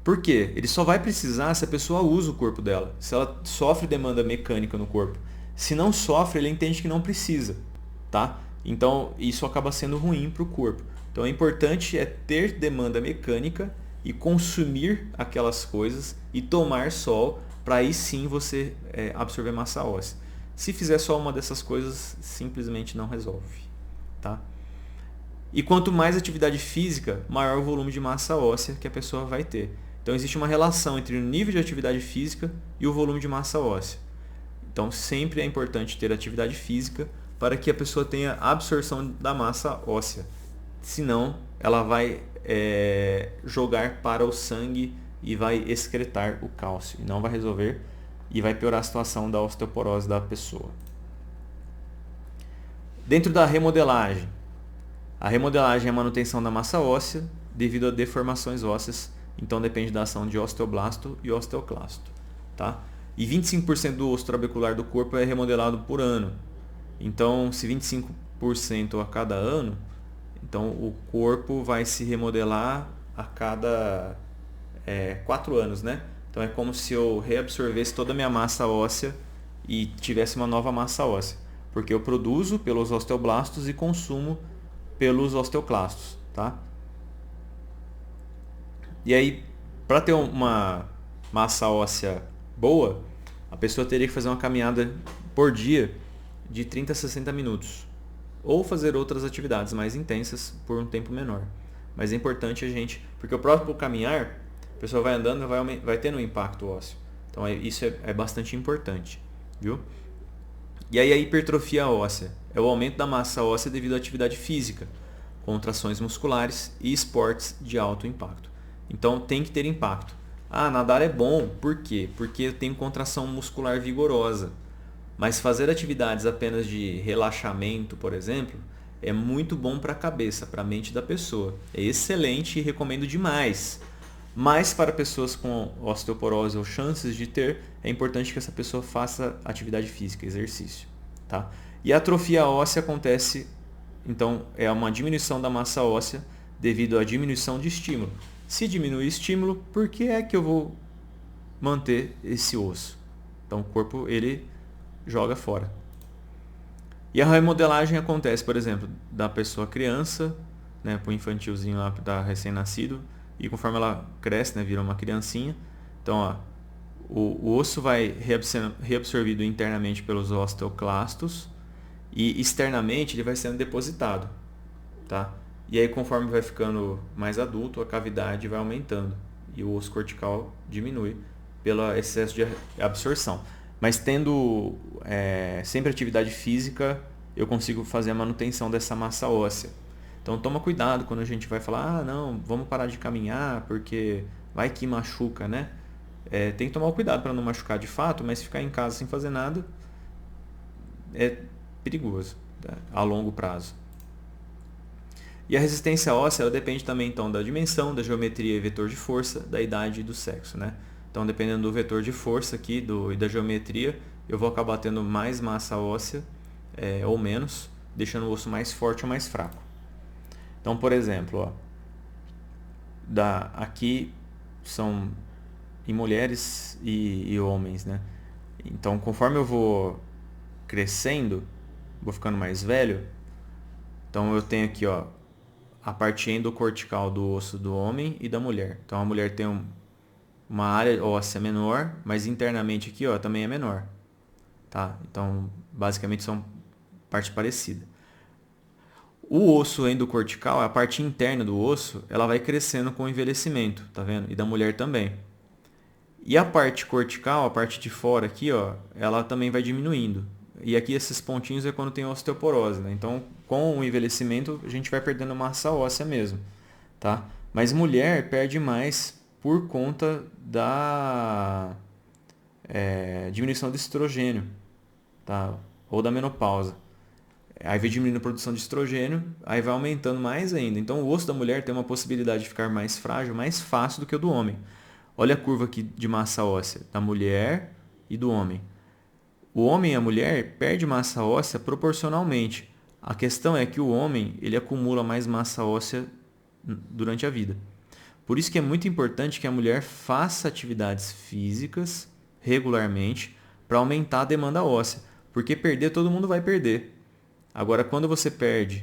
Por quê? Ele só vai precisar se a pessoa usa o corpo dela. Se ela sofre demanda mecânica no corpo. Se não sofre, ele entende que não precisa, tá? Então, isso acaba sendo ruim para o corpo. Então, é importante ter demanda mecânica e consumir aquelas coisas e tomar sol para aí sim você absorver massa óssea. Se fizer só uma dessas coisas, simplesmente não resolve, tá? E quanto mais atividade física, maior o volume de massa óssea que a pessoa vai ter. Então, existe uma relação entre o nível de atividade física e o volume de massa óssea. Então, sempre é importante ter atividade física para que a pessoa tenha absorção da massa óssea. Senão, ela vai jogar para o sangue e vai excretar o cálcio. E não vai resolver e vai piorar a situação da osteoporose da pessoa. Dentro da remodelagem. A remodelagem é a manutenção da massa óssea devido a deformações ósseas. Então, depende da ação de osteoblasto e osteoclasto. Tá? E 25% do osso trabecular do corpo é remodelado por ano. Então, se 25% a cada ano, então o corpo vai se remodelar a cada 4 anos, né? Então é como se eu reabsorvesse toda a minha massa óssea e tivesse uma nova massa óssea. Porque eu produzo pelos osteoblastos e consumo pelos osteoclastos, tá? E aí, para ter uma massa óssea boa, a pessoa teria que fazer uma caminhada por dia de 30 a 60 minutos. Ou fazer outras atividades mais intensas por um tempo menor. Mas é importante a gente, porque o próprio caminhar, a pessoa vai andando e vai tendo um impacto ósseo. Então isso é bastante importante, viu? E aí a hipertrofia óssea é o aumento da massa óssea devido à atividade física, contrações musculares e esportes de alto impacto. Então tem que ter impacto. Ah, nadar é bom, por quê? Porque eu tenho contração muscular vigorosa. Mas fazer atividades apenas de relaxamento, por exemplo, é muito bom para a cabeça, para a mente da pessoa. É excelente e recomendo demais. Mas para pessoas com osteoporose ou chances de ter, é importante que essa pessoa faça atividade física, exercício. Tá? E a atrofia óssea acontece, então, é uma diminuição da massa óssea devido à diminuição de estímulo. Se diminuir o estímulo, por que é que eu vou manter esse osso? Então o corpo ele joga fora. E a remodelagem acontece, por exemplo, da pessoa criança, né, para o infantilzinho lá, da recém-nascido, e conforme ela cresce, né, vira uma criancinha, então ó, o osso vai reabsorvido internamente pelos osteoclastos e externamente ele vai sendo depositado, tá? E aí conforme vai ficando mais adulto, a cavidade vai aumentando e o osso cortical diminui pelo excesso de absorção. Mas tendo sempre atividade física, eu consigo fazer a manutenção dessa massa óssea. Então toma cuidado quando a gente vai falar, ah não, vamos parar de caminhar porque vai que machuca, né? Tem que tomar cuidado para não machucar de fato, mas ficar em casa sem fazer nada é perigoso, tá? A longo prazo. E a resistência óssea ela depende também então da dimensão, da geometria e vetor de força, da idade e do sexo, né? Então dependendo do vetor de força aqui e da geometria, eu vou acabar tendo mais massa óssea ou menos, deixando o osso mais forte ou mais fraco. Então, por exemplo, ó, aqui são em mulheres e homens, né? Então, conforme eu vou crescendo, vou ficando mais velho, então eu tenho aqui, ó, a parte endocortical do osso do homem e da mulher. Então, a mulher tem uma área óssea menor, mas internamente aqui, ó, também é menor, tá? Então, basicamente são partes parecidas. O osso endocortical, a parte interna do osso, ela vai crescendo com o envelhecimento, tá vendo? E da mulher também. E a parte cortical, a parte de fora aqui, ó, ela também vai diminuindo. E aqui esses pontinhos é quando tem osteoporose, né? Então, com o envelhecimento, a gente vai perdendo massa óssea mesmo, tá? Mas mulher perde mais por conta da diminuição do estrogênio, tá? Ou da menopausa. Aí vai diminuindo a produção de estrogênio, aí vai aumentando mais ainda. Então o osso da mulher tem uma possibilidade de ficar mais frágil, mais fácil do que o do homem. Olha a curva aqui de massa óssea da mulher e do homem. O homem e a mulher perdem massa óssea proporcionalmente. A questão é que o homem ele acumula mais massa óssea durante a vida. Por isso que é muito importante que a mulher faça atividades físicas regularmente para aumentar a demanda óssea. Porque perder todo mundo vai perder. Agora, quando você perde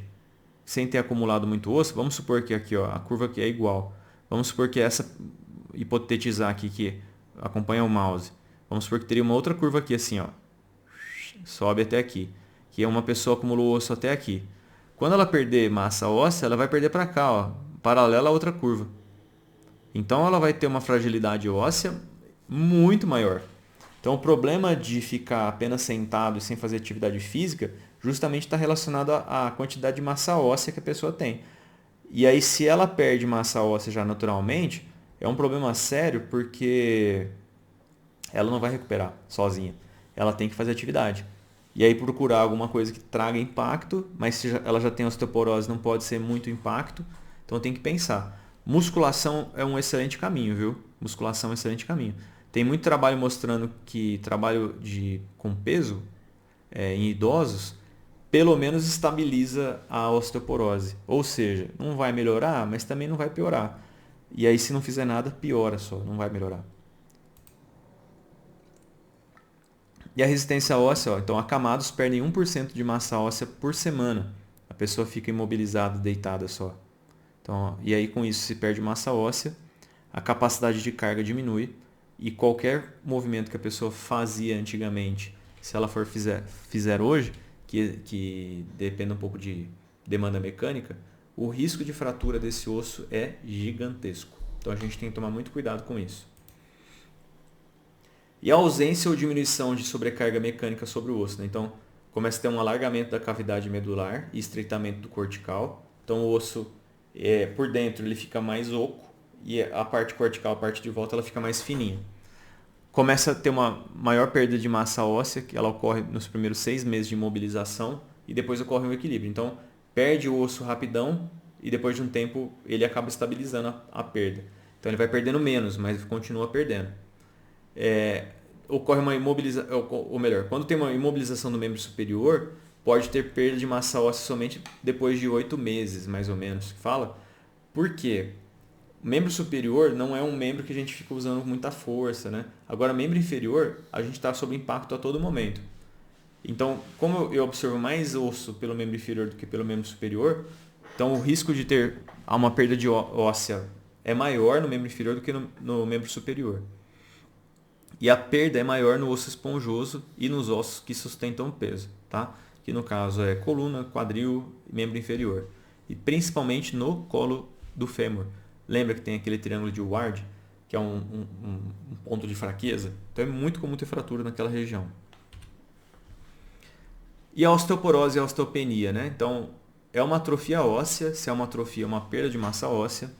sem ter acumulado muito osso, vamos supor que aqui ó, a curva aqui é igual. Vamos supor que essa, hipotetizar aqui que acompanha o mouse. Vamos supor que teria uma outra curva aqui assim, ó, sobe até aqui, que é uma pessoa acumulou osso até aqui. Quando ela perder massa óssea, ela vai perder para cá, ó, paralela a outra curva. Então ela vai ter uma fragilidade óssea muito maior. Então o problema de ficar apenas sentado e sem fazer atividade física justamente está relacionado à quantidade de massa óssea que a pessoa tem. E aí se ela perde massa óssea já naturalmente, é um problema sério porque ela não vai recuperar sozinha. Ela tem que fazer atividade. E aí procurar alguma coisa que traga impacto, mas se ela já tem osteoporose não pode ser muito impacto, então tem que pensar. Musculação é um excelente caminho, viu? Musculação é um excelente caminho. Tem muito trabalho mostrando que trabalho com peso em idosos pelo menos estabiliza a osteoporose. Ou seja, não vai melhorar, mas também não vai piorar. E aí, se não fizer nada, piora só, não vai melhorar. E a resistência óssea, ó, então acamados perdem 1% de massa óssea por semana. A pessoa fica imobilizada, deitada só. Então, ó, e aí com isso se perde massa óssea, a capacidade de carga diminui e qualquer movimento que a pessoa fazia antigamente, se ela fizer hoje, que depende um pouco de demanda mecânica, o risco de fratura desse osso é gigantesco. Então a gente tem que tomar muito cuidado com isso. E a ausência ou diminuição de sobrecarga mecânica sobre o osso, né? Então começa a ter um alargamento da cavidade medular e estreitamento do cortical. Então o osso por dentro ele fica mais oco e a parte cortical, a parte de volta, ela fica mais fininha. Começa a ter uma maior perda de massa óssea, que ela ocorre nos primeiros 6 meses de imobilização e depois ocorre um equilíbrio. Então perde o osso rapidão e depois de um tempo ele acaba estabilizando a perda. Então ele vai perdendo menos, mas continua perdendo. Ocorre uma imobilização, ou melhor, quando tem uma imobilização do membro superior, pode ter perda de massa óssea somente depois de 8 meses, mais ou menos, que fala. Por quê? O membro superior não é um membro que a gente fica usando muita força, né? Agora, membro inferior, a gente está sob impacto a todo momento. Então, como eu observo mais osso pelo membro inferior do que pelo membro superior, então o risco de ter uma perda de óssea é maior no membro inferior do que no membro superior. E a perda é maior no osso esponjoso e nos ossos que sustentam o peso, tá? Que no caso é coluna, quadril e membro inferior. E principalmente no colo do fêmur. Lembra que tem aquele triângulo de Ward, que é um ponto de fraqueza? Então é muito comum ter fratura naquela região. E a osteoporose e a osteopenia, né? Então é uma atrofia óssea, se é uma atrofia, é uma perda de massa óssea.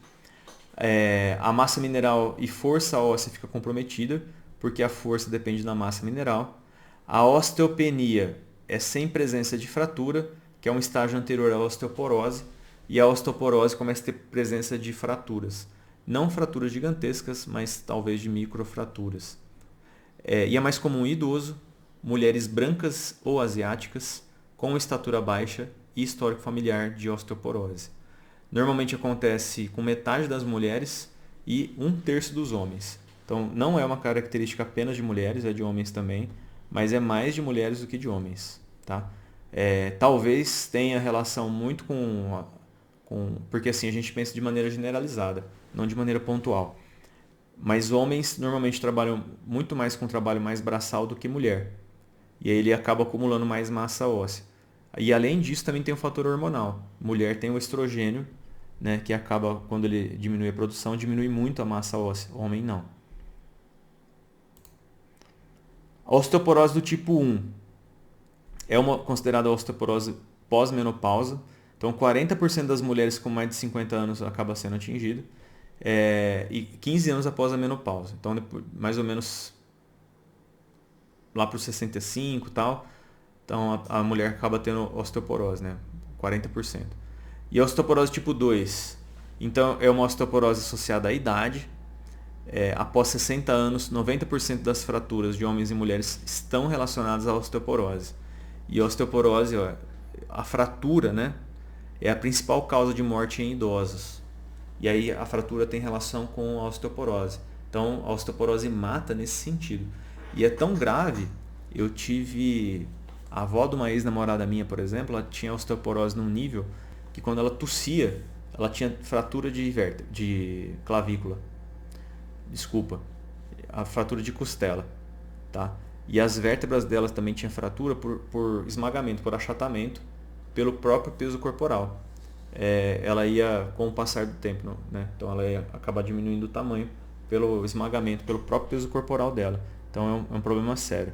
A massa mineral e força óssea fica comprometida, porque a força depende da massa mineral. A osteopenia é sem presença de fratura, que é um estágio anterior à osteoporose, e a osteoporose começa a ter presença de fraturas. Não fraturas gigantescas, mas talvez de microfraturas. E é mais comum em idoso, mulheres brancas ou asiáticas, com estatura baixa e histórico familiar de osteoporose. Normalmente acontece com metade das mulheres e 1/3 dos homens. Então, não é uma característica apenas de mulheres, é de homens também, mas é mais de mulheres do que de homens. Tá? Talvez tenha relação muito porque assim a gente pensa de maneira generalizada, não de maneira pontual. Mas homens normalmente trabalham muito mais com trabalho mais braçal do que mulher. E aí ele acaba acumulando mais massa óssea. E além disso também tem o fator hormonal. Mulher tem o estrogênio, né, que acaba, quando ele diminui a produção, diminui muito a massa óssea. Homem não. A osteoporose do tipo 1 é considerada osteoporose pós-menopausa. Então 40% das mulheres com mais de 50 anos acaba sendo atingida. E 15 anos após a menopausa. Então depois, mais ou menos lá para os 65 e tal. Então a mulher acaba tendo osteoporose, né? 40%. E a osteoporose tipo 2. Então é uma osteoporose associada à idade. Após 60 anos, 90% das fraturas de homens e mulheres estão relacionadas à osteoporose. E a osteoporose, a fratura, né, é a principal causa de morte em idosos. E aí a fratura tem relação com a osteoporose. Então a osteoporose mata nesse sentido. E é tão grave, eu tive... A avó de uma ex-namorada minha, por exemplo, ela tinha osteoporose num nível que quando ela tossia, ela tinha fratura de clavícula. Desculpa, a fratura de costela, tá? E as vértebras delas também tinham fratura por esmagamento, por achatamento, pelo próprio peso corporal. Ela ia, com o passar do tempo, né? Então ela ia acabar diminuindo o tamanho pelo esmagamento, pelo próprio peso corporal dela. Então é um problema sério.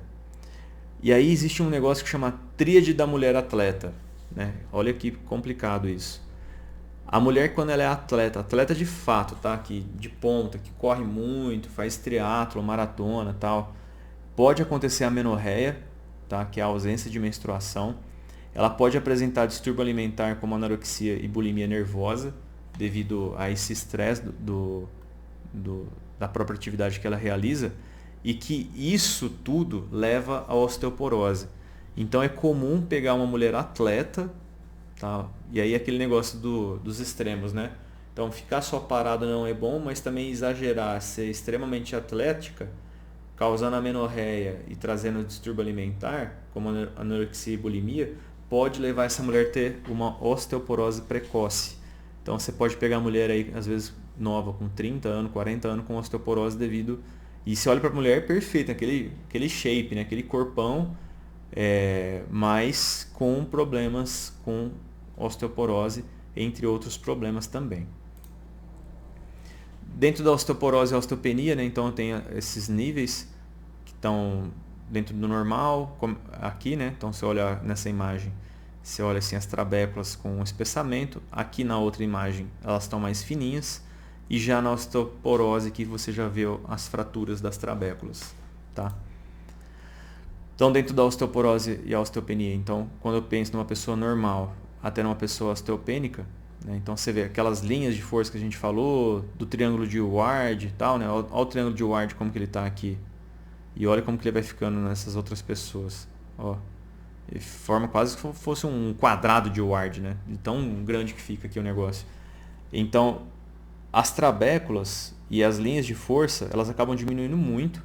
E aí existe um negócio que chama tríade da mulher atleta, né? Olha que complicado isso. A mulher, quando ela é atleta de fato, tá? Que de ponta, que corre muito, faz triatlo, maratona, tal, pode acontecer a menorreia, tá? Que é a ausência de menstruação. Ela pode apresentar distúrbio alimentar como anorexia e bulimia nervosa, devido a esse estresse da própria atividade que ela realiza, e que isso tudo leva à osteoporose. Então é comum pegar uma mulher atleta, tá? E aí aquele negócio dos extremos, né? Então, ficar só parado não é bom, mas também exagerar, ser extremamente atlética, causando amenorreia e trazendo distúrbio alimentar, como anorexia e bulimia, pode levar essa mulher a ter uma osteoporose precoce. Então, você pode pegar a mulher aí, às vezes nova, com 30 anos, 40 anos, com osteoporose devido... E você olha para a mulher perfeita, aquele shape, né? Aquele corpão, mas com problemas com osteoporose, entre outros problemas também. Dentro da osteoporose e osteopenia, né, então tem esses níveis que estão dentro do normal, aqui, né, então você olha nessa imagem, você olha assim as trabéculas com espessamento, aqui na outra imagem elas estão mais fininhas, e já na osteoporose aqui você já vê as fraturas das trabéculas, tá? Então, dentro da osteoporose e a osteopenia, então, quando eu penso numa pessoa normal até numa pessoa osteopênica, né, então você vê aquelas linhas de força que a gente falou, do triângulo de Ward e tal, né? Olha o triângulo de Ward como que ele está aqui. E olha como que ele vai ficando nessas outras pessoas. Ó, ele forma quase que fosse um quadrado de Ward, né? De tão grande que fica aqui o negócio. Então, as trabéculas e as linhas de força, elas acabam diminuindo muito.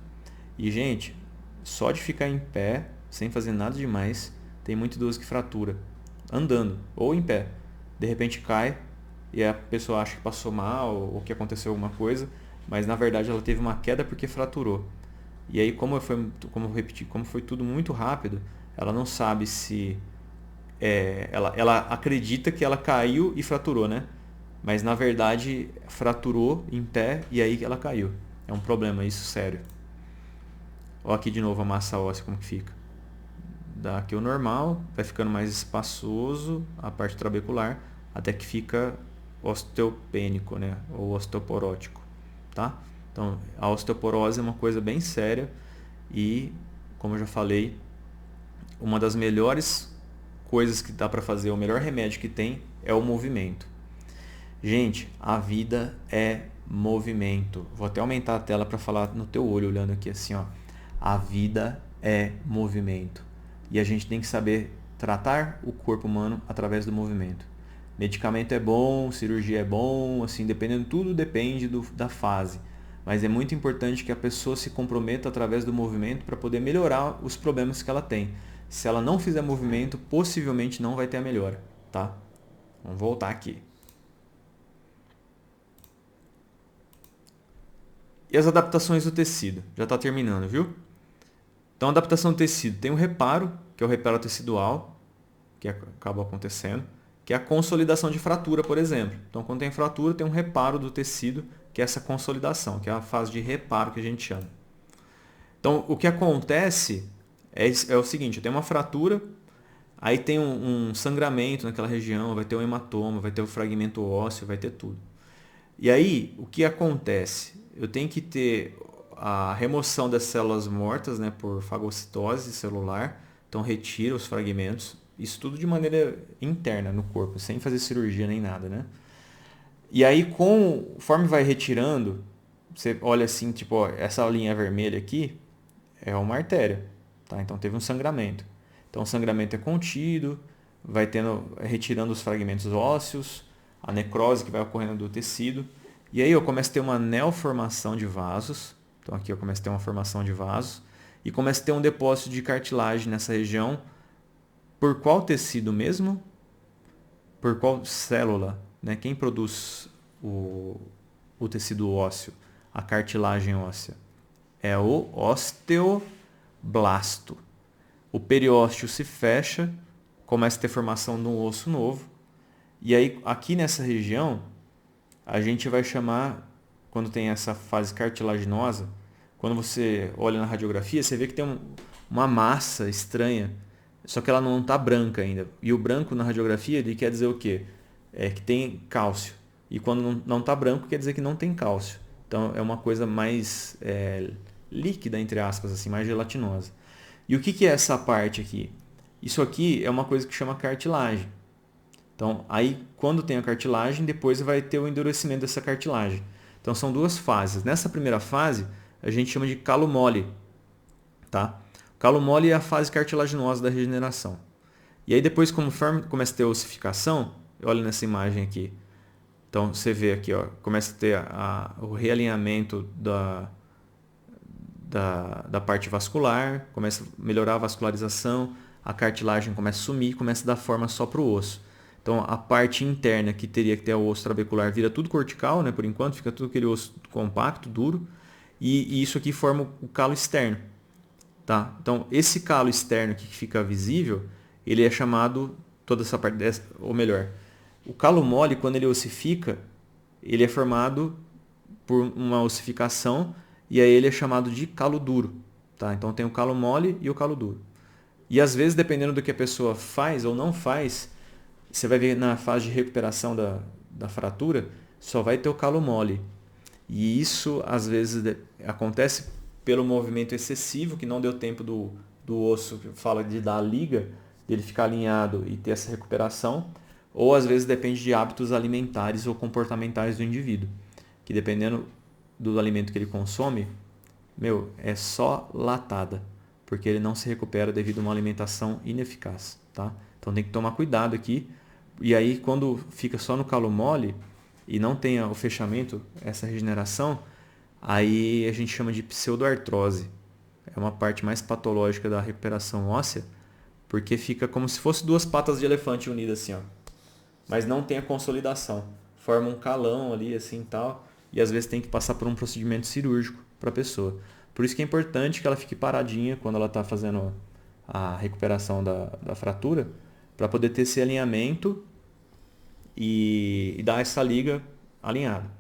E, gente, só de ficar em pé, sem fazer nada demais, tem muito idoso que fratura. Andando ou em pé. De repente cai e a pessoa acha que passou mal ou que aconteceu alguma coisa, mas na verdade ela teve uma queda porque fraturou. E aí, como eu repeti, como foi tudo muito rápido, ela não sabe se... ela acredita que ela caiu e fraturou, né? Mas na verdade fraturou em pé e aí ela caiu. É um problema isso sério. Olha aqui de novo a massa óssea como que fica. Dá aqui o normal, vai ficando mais espaçoso a parte trabecular, até que fica osteopênico, né? Ou osteoporótico, tá? Então, a osteoporose é uma coisa bem séria e, como eu já falei, uma das melhores coisas que dá para fazer, o melhor remédio que tem é o movimento. Gente, a vida é movimento. Vou até aumentar a tela para falar no teu olho, olhando aqui assim, ó. A vida é movimento. E a gente tem que saber tratar o corpo humano através do movimento. Medicamento é bom, cirurgia é bom, assim, dependendo, tudo depende da fase. Mas é muito importante que a pessoa se comprometa através do movimento para poder melhorar os problemas que ela tem. Se ela não fizer movimento, possivelmente não vai ter a melhora, tá? Vamos voltar aqui. E as adaptações do tecido? Já está terminando, viu? Então, a adaptação do tecido tem um reparo, que é o reparo tecidual, que acaba acontecendo, que é a consolidação de fratura, por exemplo. Então, quando tem fratura, tem um reparo do tecido, que é essa consolidação, que é a fase de reparo que a gente chama. Então, o que acontece é o seguinte, tem uma fratura, aí tem um sangramento naquela região, vai ter um hematoma, vai ter um fragmento ósseo, vai ter tudo. E aí, o que acontece? Eu tenho que ter a remoção das células mortas, né, por fagocitose celular. Então, retira os fragmentos. Isso tudo de maneira interna no corpo, sem fazer cirurgia nem nada, né? E aí, conforme vai retirando, você olha assim, tipo, ó, essa linha vermelha aqui é uma artéria, tá? Então, teve um sangramento. Então, o sangramento é contido, vai retirando os fragmentos ósseos, a necrose que vai ocorrendo do tecido. E aí eu começo a ter uma neoformação de vasos. Então aqui eu começo a ter uma formação de vasos. E começo a ter um depósito de cartilagem nessa região. Por qual tecido mesmo? Por qual célula? Né? Quem produz o tecido ósseo? A cartilagem óssea. É o osteoblasto. O periósteo se fecha, começa a ter formação de um osso novo. E aí, aqui nessa região, a gente vai chamar, quando tem essa fase cartilaginosa, quando você olha na radiografia, você vê que tem uma massa estranha, só que ela não está branca ainda. E o branco na radiografia, ele quer dizer o quê? É que tem cálcio. E quando não está branco, quer dizer que não tem cálcio. Então, é uma coisa mais líquida, entre aspas, assim, mais gelatinosa. E o que é essa parte aqui? Isso aqui é uma coisa que chama cartilagem. Então, aí quando tem a cartilagem, depois vai ter o endurecimento dessa cartilagem. Então, são duas fases. Nessa primeira fase, a gente chama de calo mole. Tá? O calo mole é a fase cartilaginosa da regeneração. E aí depois, conforme começa a ter ossificação, olha nessa imagem aqui, Então você vê aqui, ó, começa a ter o realinhamento da parte vascular, começa a melhorar a vascularização, a cartilagem começa a sumir, começa a dar forma só para o osso. Então a parte interna que teria que ter o osso trabecular vira tudo cortical, né, por enquanto, fica tudo aquele osso compacto, duro, e isso aqui forma o calo externo. Tá? Então esse calo externo que fica visível, ele é chamado, toda essa parte dessa, ou melhor, o calo mole, quando ele ossifica, ele é formado por uma ossificação e aí ele é chamado de calo duro. Tá? Então tem o calo mole e o calo duro. E às vezes, dependendo do que a pessoa faz ou não faz, você vai ver na fase de recuperação da fratura, só vai ter o calo mole. E isso às vezes acontece pelo movimento excessivo, que não deu tempo do osso, que fala de dar a liga, dele ficar alinhado e ter essa recuperação, ou às vezes depende de hábitos alimentares ou comportamentais do indivíduo, que dependendo do alimento que ele consome, é só latada, porque ele não se recupera devido a uma alimentação ineficaz, tá? Então tem que tomar cuidado aqui. E aí quando fica só no calo mole e não tem o fechamento, essa regeneração, aí a gente chama de pseudoartrose. É uma parte mais patológica da recuperação óssea, porque fica como se fosse duas patas de elefante unidas assim, ó. Mas não tem a consolidação. Forma um calão ali assim tal, e às vezes tem que passar por um procedimento cirúrgico para a pessoa. Por isso que é importante que ela fique paradinha quando ela está fazendo a recuperação da fratura, para poder ter esse alinhamento e dar essa liga alinhada.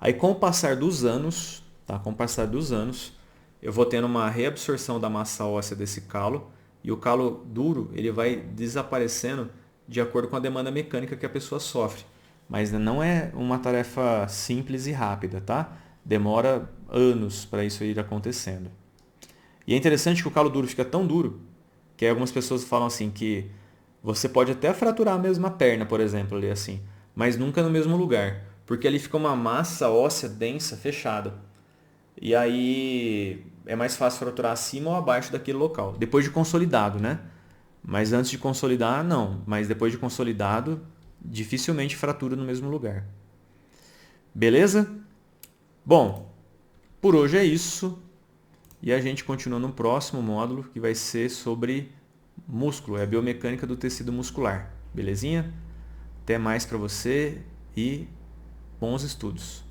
Aí com o passar dos anos, tá? Com o passar dos anos, eu vou tendo uma reabsorção da massa óssea desse calo, e o calo duro ele vai desaparecendo de acordo com a demanda mecânica que a pessoa sofre. Mas não é uma tarefa simples e rápida, tá? Demora anos para isso ir acontecendo. E é interessante que o calo duro fica tão duro que algumas pessoas falam assim que você pode até fraturar a mesma perna, por exemplo, ali assim, mas nunca no mesmo lugar, porque ali fica uma massa óssea densa, fechada. E aí é mais fácil fraturar acima ou abaixo daquele local, depois de consolidado, né? Mas antes de consolidar, não. Mas depois de consolidado, dificilmente fratura no mesmo lugar. Beleza? Bom, por hoje é isso. E a gente continua no próximo módulo, que vai ser sobre músculo, é a biomecânica do tecido muscular. Belezinha? Até mais para você e bons estudos.